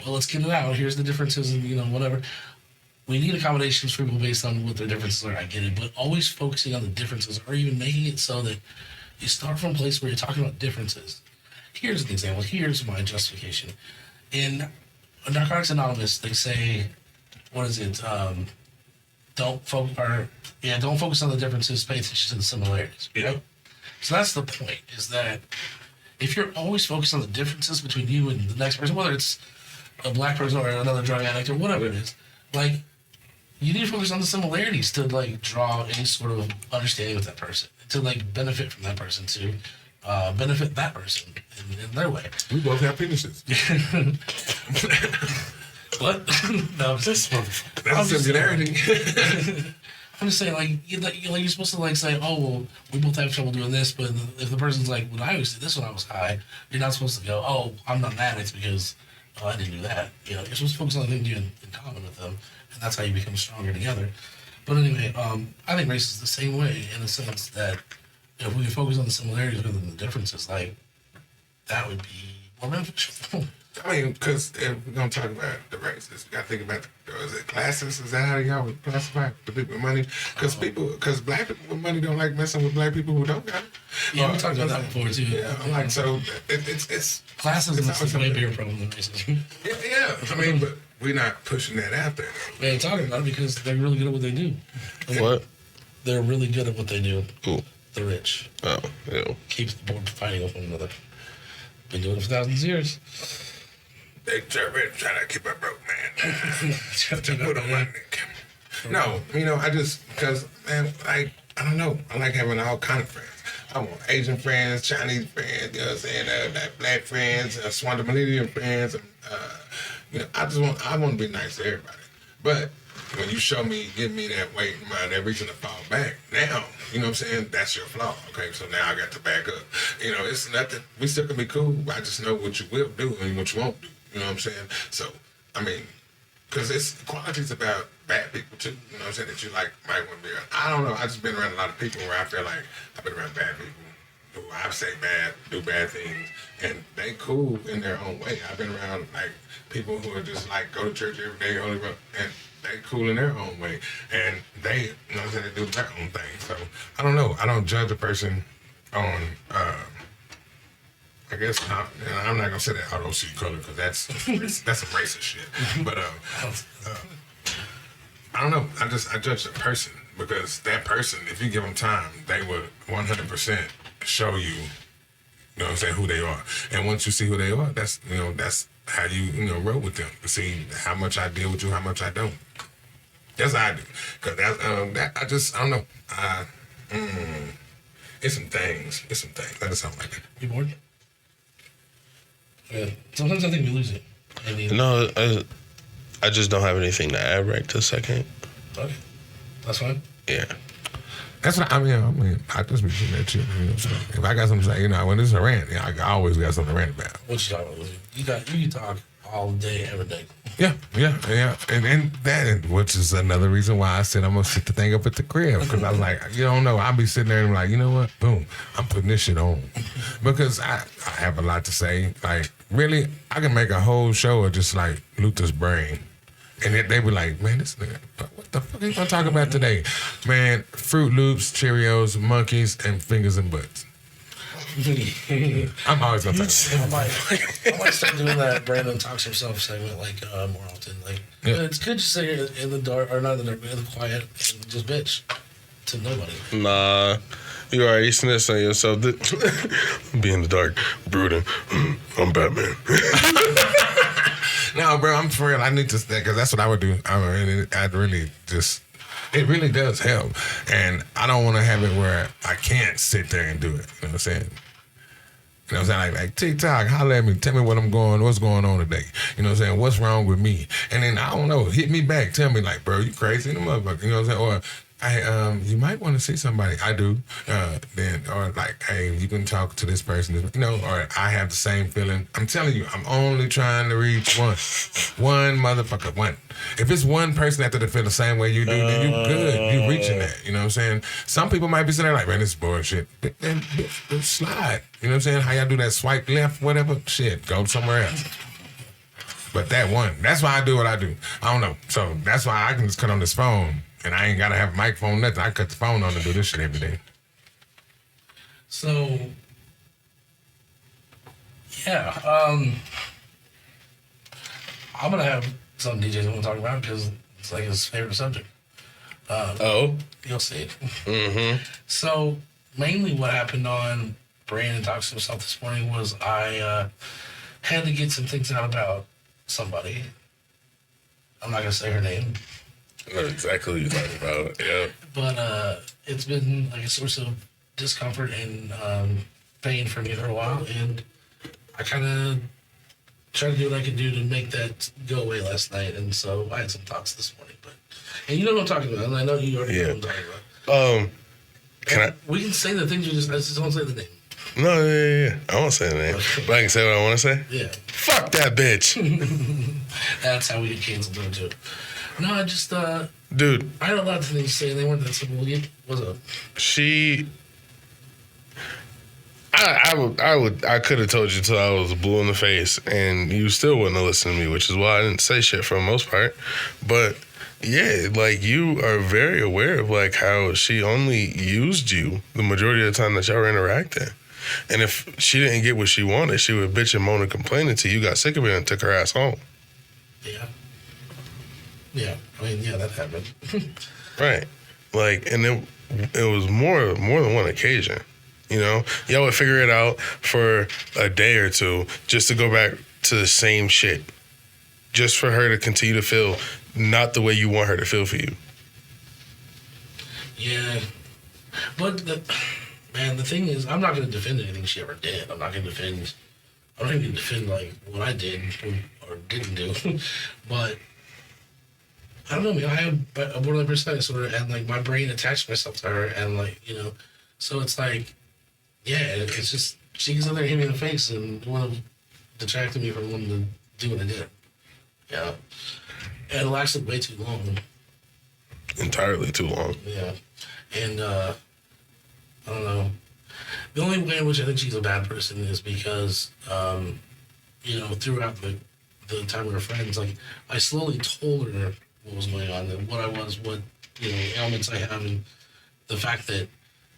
well, let's get it out. Here's the differences and, whatever. We need accommodations for people based on what their differences are. I get it. But always focusing on the differences or even making it so that you start from a place where you're talking about differences. Here's an example. Here's my justification. In Narcotics Anonymous, they say, what is it? Don't focus on the differences. Pay attention to the similarities. Yeah. So that's the point. Is that if you're always focused on the differences between you and the next person, whether it's a black person or another drug addict or whatever it is, like you need to focus on the similarities to like draw any sort of understanding with that person, to like benefit from that person, to benefit that person in their way. We both have penises. What? No, that's a similarity. I'm just saying, like you're supposed to like say, oh, well, we both have trouble doing this, but if the person's like, well, I used to do this when I was high, you're not supposed to go, oh, I'm not an addict because I didn't do that. You're supposed to focus on the things you in common with them, and that's how you become stronger together. But anyway, I think race is the same way in the sense that if we could focus on the similarities rather than the differences, like that would be more beneficial. I mean, because if we're going to talk about the races, you got to think about, is it classes? Is that how y'all would classify the people with money? Because black people with money don't like messing with black people who don't got it. Yeah, we talked about that before, too. Yeah, I'm like, so it's... Classes is a way bigger problem than racism. Yeah. I mean, but we're not pushing that out there. We ain't talking about it because they're really good at what they do. What? They're really good at what they do. Who? The rich. Oh, ew. Keeps the board fighting with one another. Been doing it for thousands of years. They trying to keep a broke man. To put on my neck. No, because, man, I don't know. I like having all kind of friends. I want Asian friends, Chinese friends, you know what I'm saying, like black friends, Swandomanian friends. I want to be nice to everybody. But when you give me that weight in mind, that reason to fall back, now, you know what I'm saying, that's your flaw. Okay, so now I got to back up. It's nothing. We still can be cool. I just know what you will do and what you won't do. You know what I'm saying? So, I mean, because it's qualities about bad people too, you know what I'm saying, that you might want to be around. I don't know, I just been around a lot of people where I feel like I've been around bad people who I say bad, do bad things, and they cool in their own way. I've been around like people who are just like go to church every day, and they cool in their own way, and they, you know what I'm saying, they do their own thing. So, I don't know, I don't judge a person on, I guess I'm not gonna say that I don't see color because that's some racist shit. But I don't know. I judge the person because that person, if you give them time, they would 100% show you, you know what I'm saying, who they are. And once you see who they are, that's how you roll with them to see how much I deal with you, how much I don't. That's how I do. Cause I don't know. It's some things. I just don't like it. You bored? Yeah. Sometimes I think we lose it. No, I just don't have anything to add right this second. Okay. That's fine. Yeah. That's what I mean, I just be shooting that shit. So if I got something to say, when this is a rant, I always got something to rant about. What you talking about? You can talk all day, every day. Yeah. And that, which is another reason why I said I'm going to sit the thing up at the crib. Because I was like, you don't know. I'll be sitting there and I'm like, you know what? Boom. I'm putting this shit on. Because I have a lot to say. Like, really, I can make a whole show of just like Luther's brain. And they be like, man, this nigga, what the fuck are you going to talk about today? Man, Fruit Loops, Cheerios, monkeys, and fingers and butts. I'm always going to talk about it. I might start doing that Brandon talks himself segment more often. It's good to say in the dark, or not in the dark, but in the quiet, and just bitch to nobody. Nah. You already snitched on yourself. Be in the dark, brooding. I'm Batman. No, bro, I'm for real. I need to stay because that's what I would do. I'd really just, it really does help. And I don't want to have it where I can't sit there and do it. You know what I'm saying? You know what I'm saying? Like TikTok, holler at me, tell me what's going on today. You know what I'm saying? What's wrong with me? And then, I don't know, hit me back. Tell me like, bro, you crazy in the motherfucker. You know what I'm saying? Or, you might want to see somebody. I do. Or like, hey, you can talk to this person. Or I have the same feeling. I'm telling you, I'm only trying to reach one. One motherfucker, one. If it's one person out there that feel the same way you do, then you good. You reaching that. You know what I'm saying? Some people might be sitting there like, man, this is bullshit. But then slide. You know what I'm saying? How y'all do that swipe left, whatever? Shit, go somewhere else. But that's why I do what I do. I don't know. So that's why I can just cut on this phone and I ain't gotta have a microphone, nothing. I cut the phone on and do this shit every day. So, yeah, I'm gonna have some DJs I want to talk about because it's like his favorite subject. You'll see. Mm-hmm. So, mainly what happened on Brandon Talks to Himself this morning was I had to get some things out about somebody. I'm not gonna say her name. I know exactly what you're talking about. Yeah. But it's been like a source of discomfort and pain for me for a while, and I kind of tried to do what I could do to make that go away last night, and so I had some thoughts this morning. And you know what I'm talking about, and I know you already know what I'm talking about. We can say the things I just don't say the name. No, yeah. I won't say the name, but I can say what I want to say. Yeah. Fuck that bitch. That's how we get canceled though too. No, I just dude. I had a lot of things to say, and they weren't that simple. What's up? I could have told you till I was blue in the face, and you still wouldn't have listened to me, which is why I didn't say shit for the most part. But yeah, like you are very aware of like how she only used you the majority of the time that y'all were interacting. And if she didn't get what she wanted, she would bitch and moan and complain until you got sick of it and took her ass home. Yeah. Yeah. I mean, yeah, that happened. Right. Like, and it was more than one occasion. You know, y'all would figure it out for a day or two just to go back to the same shit. Just for her to continue to feel not the way you want her to feel for you. Yeah. But, the thing is, I'm not going to defend anything she ever did. I'm not even going to defend, like, what I did or didn't do. But, I don't know, man. I have a borderline personality disorder, and, like, my brain attached myself to her, and, like, you know, so it's like, yeah, it's just, she gets out there and hit me in the face and want to detract me from wanting to do what I did. Yeah. And it lasted way too long. Entirely too long. Yeah. And, I don't know. The only way in which I think she's a bad person is because, you know, throughout the time we were friends, like, I slowly told her what was going on and what I was, what, you know, ailments I have, and the fact that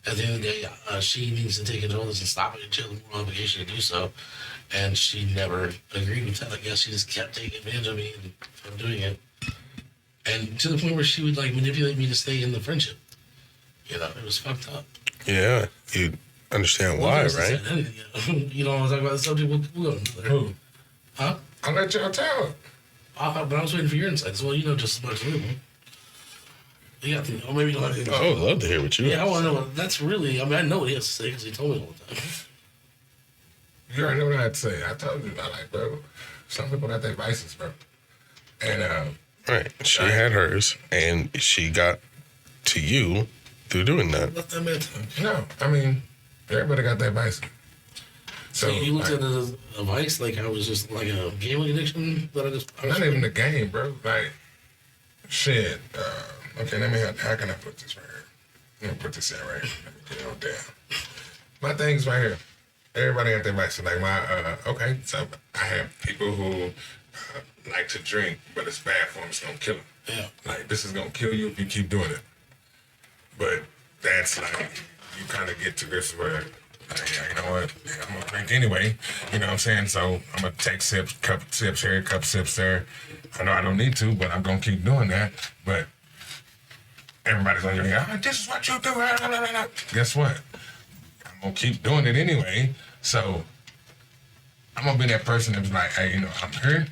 at the end of the day, she needs to take control of this and stop it and chill the moral obligation to do so. And she never agreed with that. I guess she just kept taking advantage of me and from doing it. And to the point where she would, like, manipulate me to stay in the friendship. You know, it was fucked up. Yeah, you understand why, right? You know, I was talking about the subject. We'll go into there. Who? Huh? I'll let y'all tell it. But I was waiting for your insights. Well, you know just as much as me. You got to, or maybe you don't have to. I would love to hear what you I want to know what that's really. I mean, I know what he has to say because he told me all the time. You already know what I had to say. I told you, bro, some people got their vices, bro. And, right. She had hers, and she got to you through doing that. Let that man talk. No, I mean, everybody got their vices. So you looked at it as a vice, like I was just like a gambling addiction that I not even the game, bro. Like, shit. Okay, how can I put this right here? I'm gonna put this in right here. Let me get it on down. My thing's right here. Everybody got their vices. Like okay, so I have people who like to drink, but it's bad for them. It's gonna kill them. Yeah. Like, this is gonna kill you if you keep doing it. But that's like, you kind of get to this where, like, you know what, I'm gonna drink anyway. You know what I'm saying? So I'm gonna take sips, cup sips here, cup sips there. I know I don't need to, but I'm gonna keep doing that. But everybody's on your head, this is what you do. Guess what? I'm gonna keep doing it anyway. So I'm gonna be that person that's like, hey, you know, I'm here.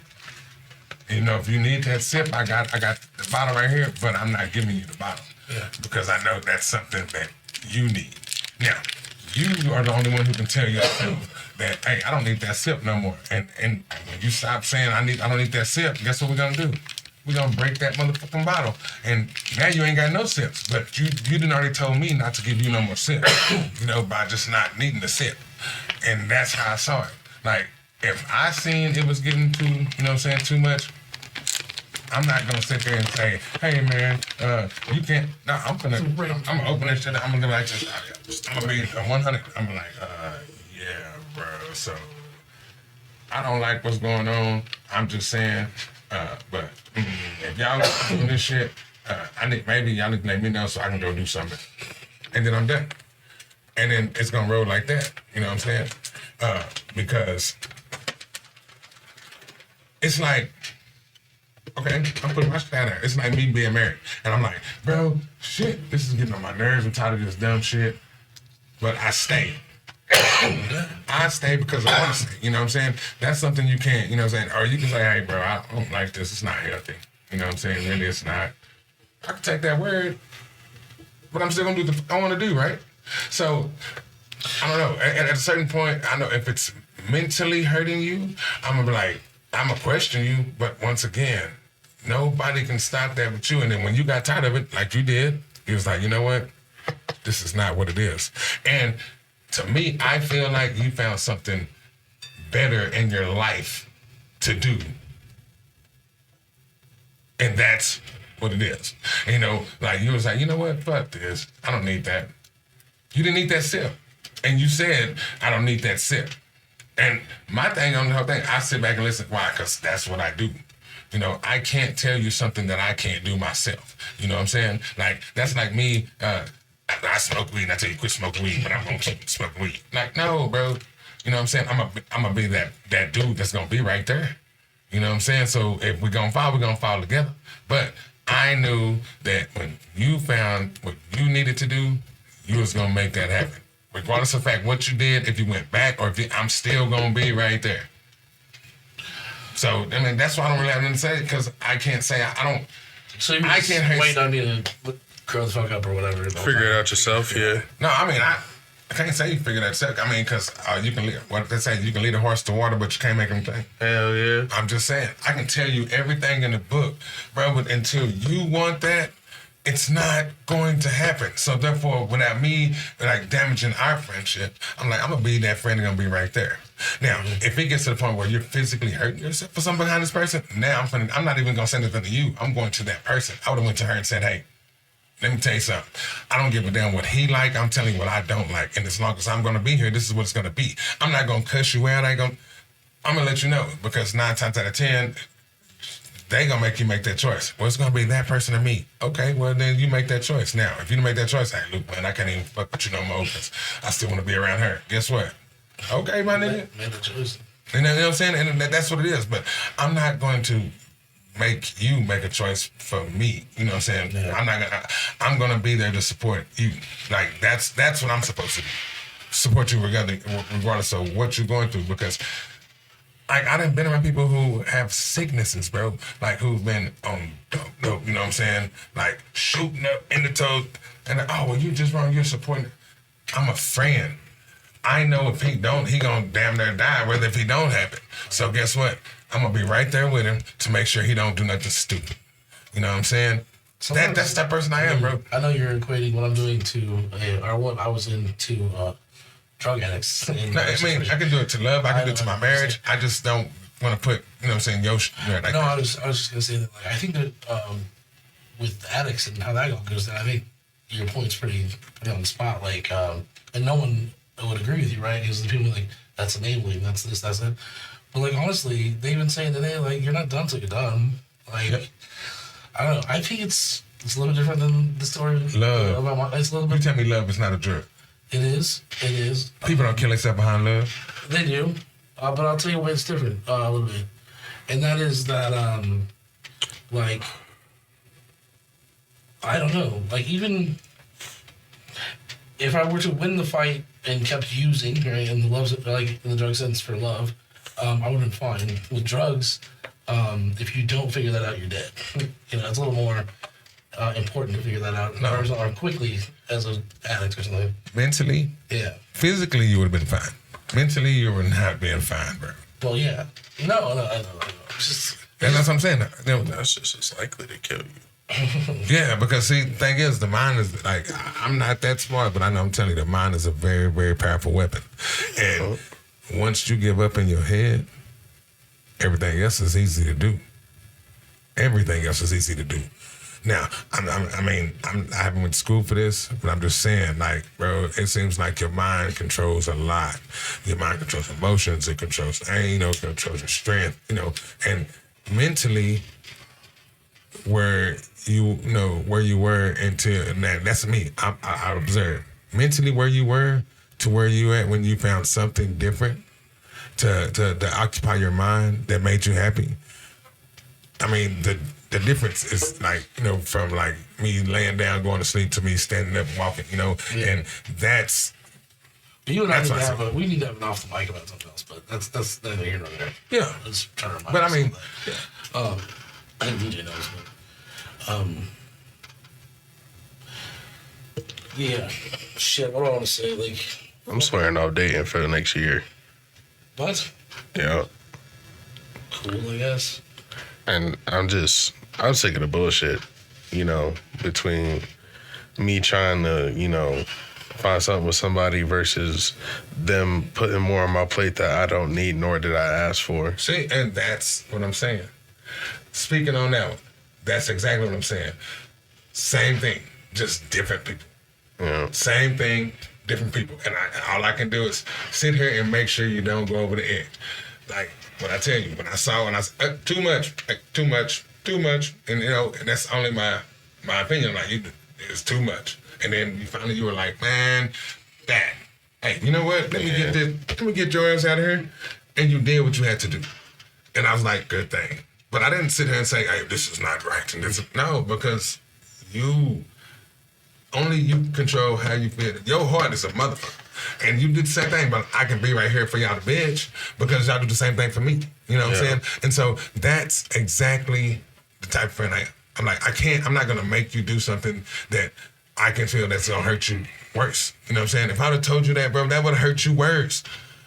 You know, if you need that sip, I got the bottle right here, but I'm not giving you the bottle. Yeah. Because I know that's something that you need. Now, you are the only one who can tell yourself that, hey, I don't need that sip no more. And when you stop saying I don't need that sip, guess what we're gonna do? We're gonna break that motherfucking bottle. And now you ain't got no sips. But you done already told me not to give you no more sips, you know, by just not needing the sip. And that's how I saw it. Like, if I seen it was getting too, you know what I'm saying, too much, I'm not gonna sit there and say, hey man, you can't, no, I'm gonna open that shit, I'm gonna be like, I'm gonna be 100. I'm like, yeah, bro, so I don't like what's going on. I'm just saying, but if y'all doing this shit, maybe y'all need to let me know so I can go do something. And then I'm done. And then it's gonna roll like that. You know what I'm saying? Because it's like, okay, I'm putting my shit out there. It's like me being married. And I'm like, bro, shit, this is getting on my nerves. I'm tired of this dumb shit. But I stay. I stay because I want to stay. You know what I'm saying? That's something you can't, you know what I'm saying? Or you can say, hey, bro, I don't like this. It's not healthy. You know what I'm saying? Really, it's not. I can take that word, but I'm still going to do what I want to do, right? So, I don't know. At a certain point, I know if it's mentally hurting you, I'm going to be like, I'm going to question you. But once again, nobody can stop that but you. And then when you got tired of it, like you did, you was like, you know what? This is not what it is. And to me, I feel like you found something better in your life to do. And that's what it is. You know, like you was like, you know what? Fuck this. I don't need that. You didn't need that sip. And you said, I don't need that sip. And my thing on the whole thing, I sit back and listen. Why? Because that's what I do. You know, I can't tell you something that I can't do myself. You know what I'm saying? Like, that's like me, I smoke weed and I tell you quit smoking weed, but I'm gonna keep smoking weed. Like, no, bro. You know what I'm saying? I'm gonna be that dude that's gonna be right there. You know what I'm saying? So if we're gonna fall together. But I knew that when you found what you needed to do, you was gonna make that happen. Regardless of the fact what you did, if you went back or I'm still gonna be right there. So, I mean, that's why I don't really have nothing to say, because I can't say, I don't. So you I can't wait on me to curl the fuck up or whatever. Figure it out yourself, yeah. No, I mean, I can't say you figure that out. I mean, because you can lead, what they say, you can lead a horse to water, but you can't make him think. Hell yeah. I'm just saying, I can tell you everything in the book, bro, but until you want that, it's not going to happen. So therefore, without me like damaging our friendship, I'm like, I'm gonna be that friend and gonna be right there. Now, if it gets to the point where you're physically hurting yourself for something behind this person, now I'm not even gonna send anything to you. I'm going to that person. I would have went to her and said, hey, let me tell you something. I don't give a damn what he like. I'm telling you what I don't like. And as long as I'm gonna be here, this is what it's gonna be. I'm not gonna cuss you out. I'm gonna let you know, because 9 times out of 10, they gonna make you make that choice. Well, it's gonna be that person or me. Okay, well then you make that choice. Now, if you don't make that choice, hey, look, man, I can't even fuck with you no more because I still want to be around her. Guess what? Okay, my nigga. Made the choice. You know what I'm saying? And that's what it is. But I'm not going to make you make a choice for me. You know what I'm saying? Yeah. I'm gonna be there to support you. Like that's what I'm supposed to do. Support you regardless of what you're going through, because I done been around people who have sicknesses, bro. Like who've been on dope, you know what I'm saying? Like shooting up in the toe. And oh, well, you just wrong, you're supporting. I'm a friend. I know if he don't, he gonna damn near die, whether if he don't have it. So guess what? I'm gonna be right there with him to make sure he don't do nothing stupid. You know what I'm saying? That's that person I am, bro. I know you're equating what I'm doing to, or what I was into, drug addicts. No, I mean, I can do it to love. I can do it to my marriage. I just don't want to put, you know what I'm saying, like no, I was just going to say that, like, I think that with addicts and how that goes, then I think your point's pretty on the spot. Like, and no one would agree with you, right? Because the people are like, that's enabling, that's this, that's that. But, like, honestly, they've been saying today, like, you're not done till you're done. Like, yep. I don't know. I think it's a little bit different than the story. Love. It's a little bit. You tell me love is not a drug. It is. People don't kill themselves behind love. They do. But I'll tell you why it's different a little bit. And that is that, like, I don't know. Like, even if I were to win the fight and kept using, right, and the love's, like, in the drug sense for love, I would have been fine. With drugs, if you don't figure that out, you're dead. You know, it's a little more important to figure that out or quickly as an addict or something. Mentally? Yeah. Physically, you would have been fine. Mentally, you were not being fine, bro. Well, yeah. No. It's that's what I'm saying. That's just as likely to kill you. Yeah, because see, the thing is, the mind is like, I'm not that smart, but I know I'm telling you, the mind is a very, very powerful weapon. And once you give up in your head, everything else is easy to do. Everything else is easy to do. Now, I haven't went to school for this, but I'm just saying, like, bro, it seems like your mind controls a lot. Your mind controls emotions, it controls anger, it controls your strength, and mentally, where you were into that's me. I observe mentally where you were to where you at when you found something different to occupy your mind that made you happy. I mean, the difference is like, from like me laying down, going to sleep to me standing up and walking, and that's. You and I need to have an off the mic about something else, but that's neither here nor there. Yeah. Let's try to remind But I mean, yeah. I think DJ knows, but yeah. Shit, what do I want to say? Like, I'm swearing off dating for the next year. what? Yeah. Cool, I guess. And I'm sick of the bullshit, between me trying to, find something with somebody versus them putting more on my plate that I don't need nor did I ask for. See, and that's what I'm saying. Speaking on that one, that's exactly what I'm saying. Same thing, just different people. Yeah. Same thing, different people. And all I can do is sit here and make sure you don't go over the edge. Like, when I tell you, when I said, too much, and and that's only my opinion. Like, it's too much. And then you were like, man, that. Hey, you know what? Let me get your ass out of here. And you did what you had to do. And I was like, good thing. But I didn't sit here and say, hey, this is not right. And no, because only you control how you feel. Your heart is a motherfucker. And you did the same thing, but I can be right here for y'all to bitch because y'all do the same thing for me. You know what I'm saying? And so that's exactly the type of friend I am. I'm like, I'm not going to make you do something that I can feel that's going to hurt you worse. You know what I'm saying? If I'd have told you that, bro, that would have hurt you worse.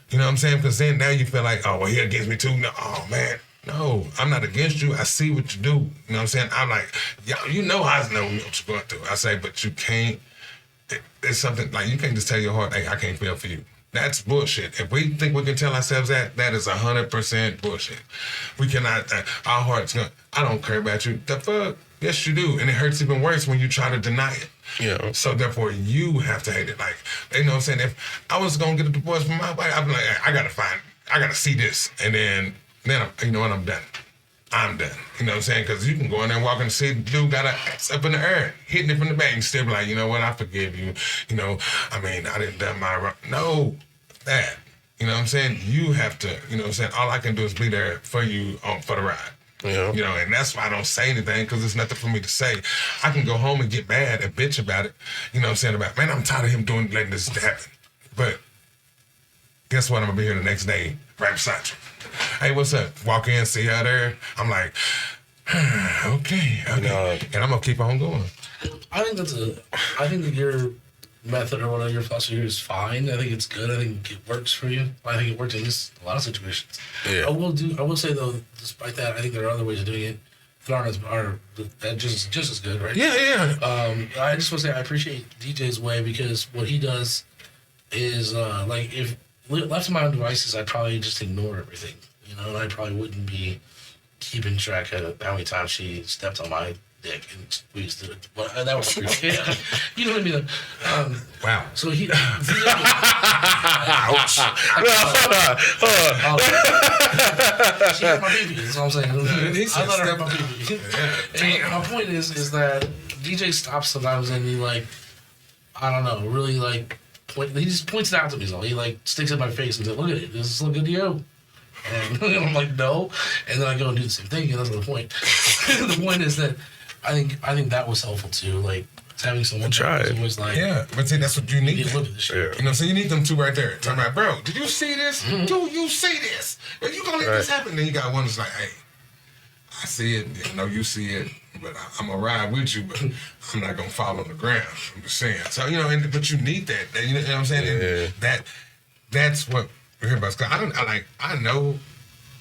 You know what I'm saying? Because then now you feel like, oh, well, he against me too. No, oh, man. No, I'm not against you. I see what you do. You know what I'm saying? I'm like, y'all, you know I know what you're going through. I say, but you can't. It's something like you can't just tell your heart, hey, I can't feel for you. That's bullshit. If we think we can tell ourselves that is 100% bullshit. We cannot, our heart's going, I don't care about you. The fuck? Yes, you do. And it hurts even worse when you try to deny it. Yeah. So therefore, you have to hate it. Like, you know what I'm saying? If I was going to get a divorce from my wife, I'd be like, hey, I got to see this. And then you know what, I'm done. I'm done. You know what I'm saying? Because you can go in there and walk and see the dude got an ass up in the air, hitting it from the back and still be like, you know what, I forgive you. I didn't done my wrong. No, that. You know what I'm saying? You have to, you know what I'm saying? All I can do is be there for you for the ride. Yeah. And that's why I don't say anything because there's nothing for me to say. I can go home and get mad and bitch about it. You know what I'm saying? About, man, I'm tired of him letting this happen. But guess what? I'm going to be here the next day right beside you. Hey, what's up? Walk in, see her there. I'm like, okay. And I'm going to keep on going. I think that your method or whatever your philosophy is fine. I think it's good. I think it works for you. I think it works in a lot of situations. Yeah. I will say though, despite that, I think there are other ways of doing it that are just as good, right? Yeah. I just want to say I appreciate DJ's way because what he does is like if left to my own devices, I'd probably just ignore everything, and I probably wouldn't be keeping track of how many times she stepped on my dick and squeezed it. But that was pretty, you know what I mean? Wow. So he. She had my baby. That's all I'm saying. I let her have my baby. And my point is that DJ stops sometimes and he I don't know, really he just points it out to me. So he sticks it in my face and says, "Look at it. Does this look good to you?" And I'm like, "No." And then I go and do the same thing. And that's the point. The point is that I think that was helpful too. Having someone that was always yeah, but see, that's what you need. Look at this shit. Yeah. So you need them two right there. Talking about, bro, did you see this? Mm-hmm. Do you see this? Are you gonna let this happen? Then you got one that's like, hey, I see it. I know you see it, but I'm gonna ride with you, but I'm not gonna fall on the ground. I'm just saying. So but you need that. You know what I'm saying? Yeah. And that's what we're here about. Cause I know.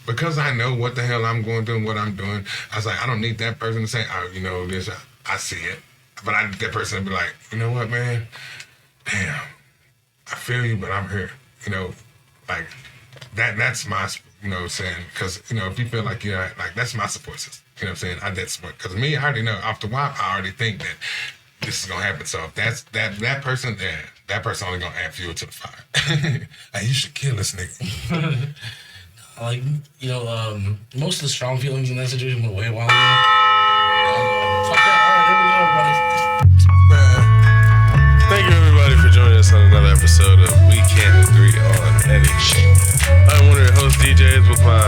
Because I know what the hell I'm going through and what I'm doing, I was like, I don't need that person to say, oh, this, I see it. But I need that person to be like, you know what, man? Damn, I feel you, but I'm here. That's my, saying, because, if you feel like, that's my support system. You know what I'm saying? That's what, because me, I already know off the wop, I already think that this is gonna happen. So if that's that person there, that person only gonna add fuel to the fire. Hey, you should kill this nigga. Like, you know, most of the strong feelings in that situation went away a while ago. Fuck that. All right, here we go, everybody. Thank you, everybody, for joining us on another episode of We Can't Agree on Any Shit. I'm one of your host DJs with my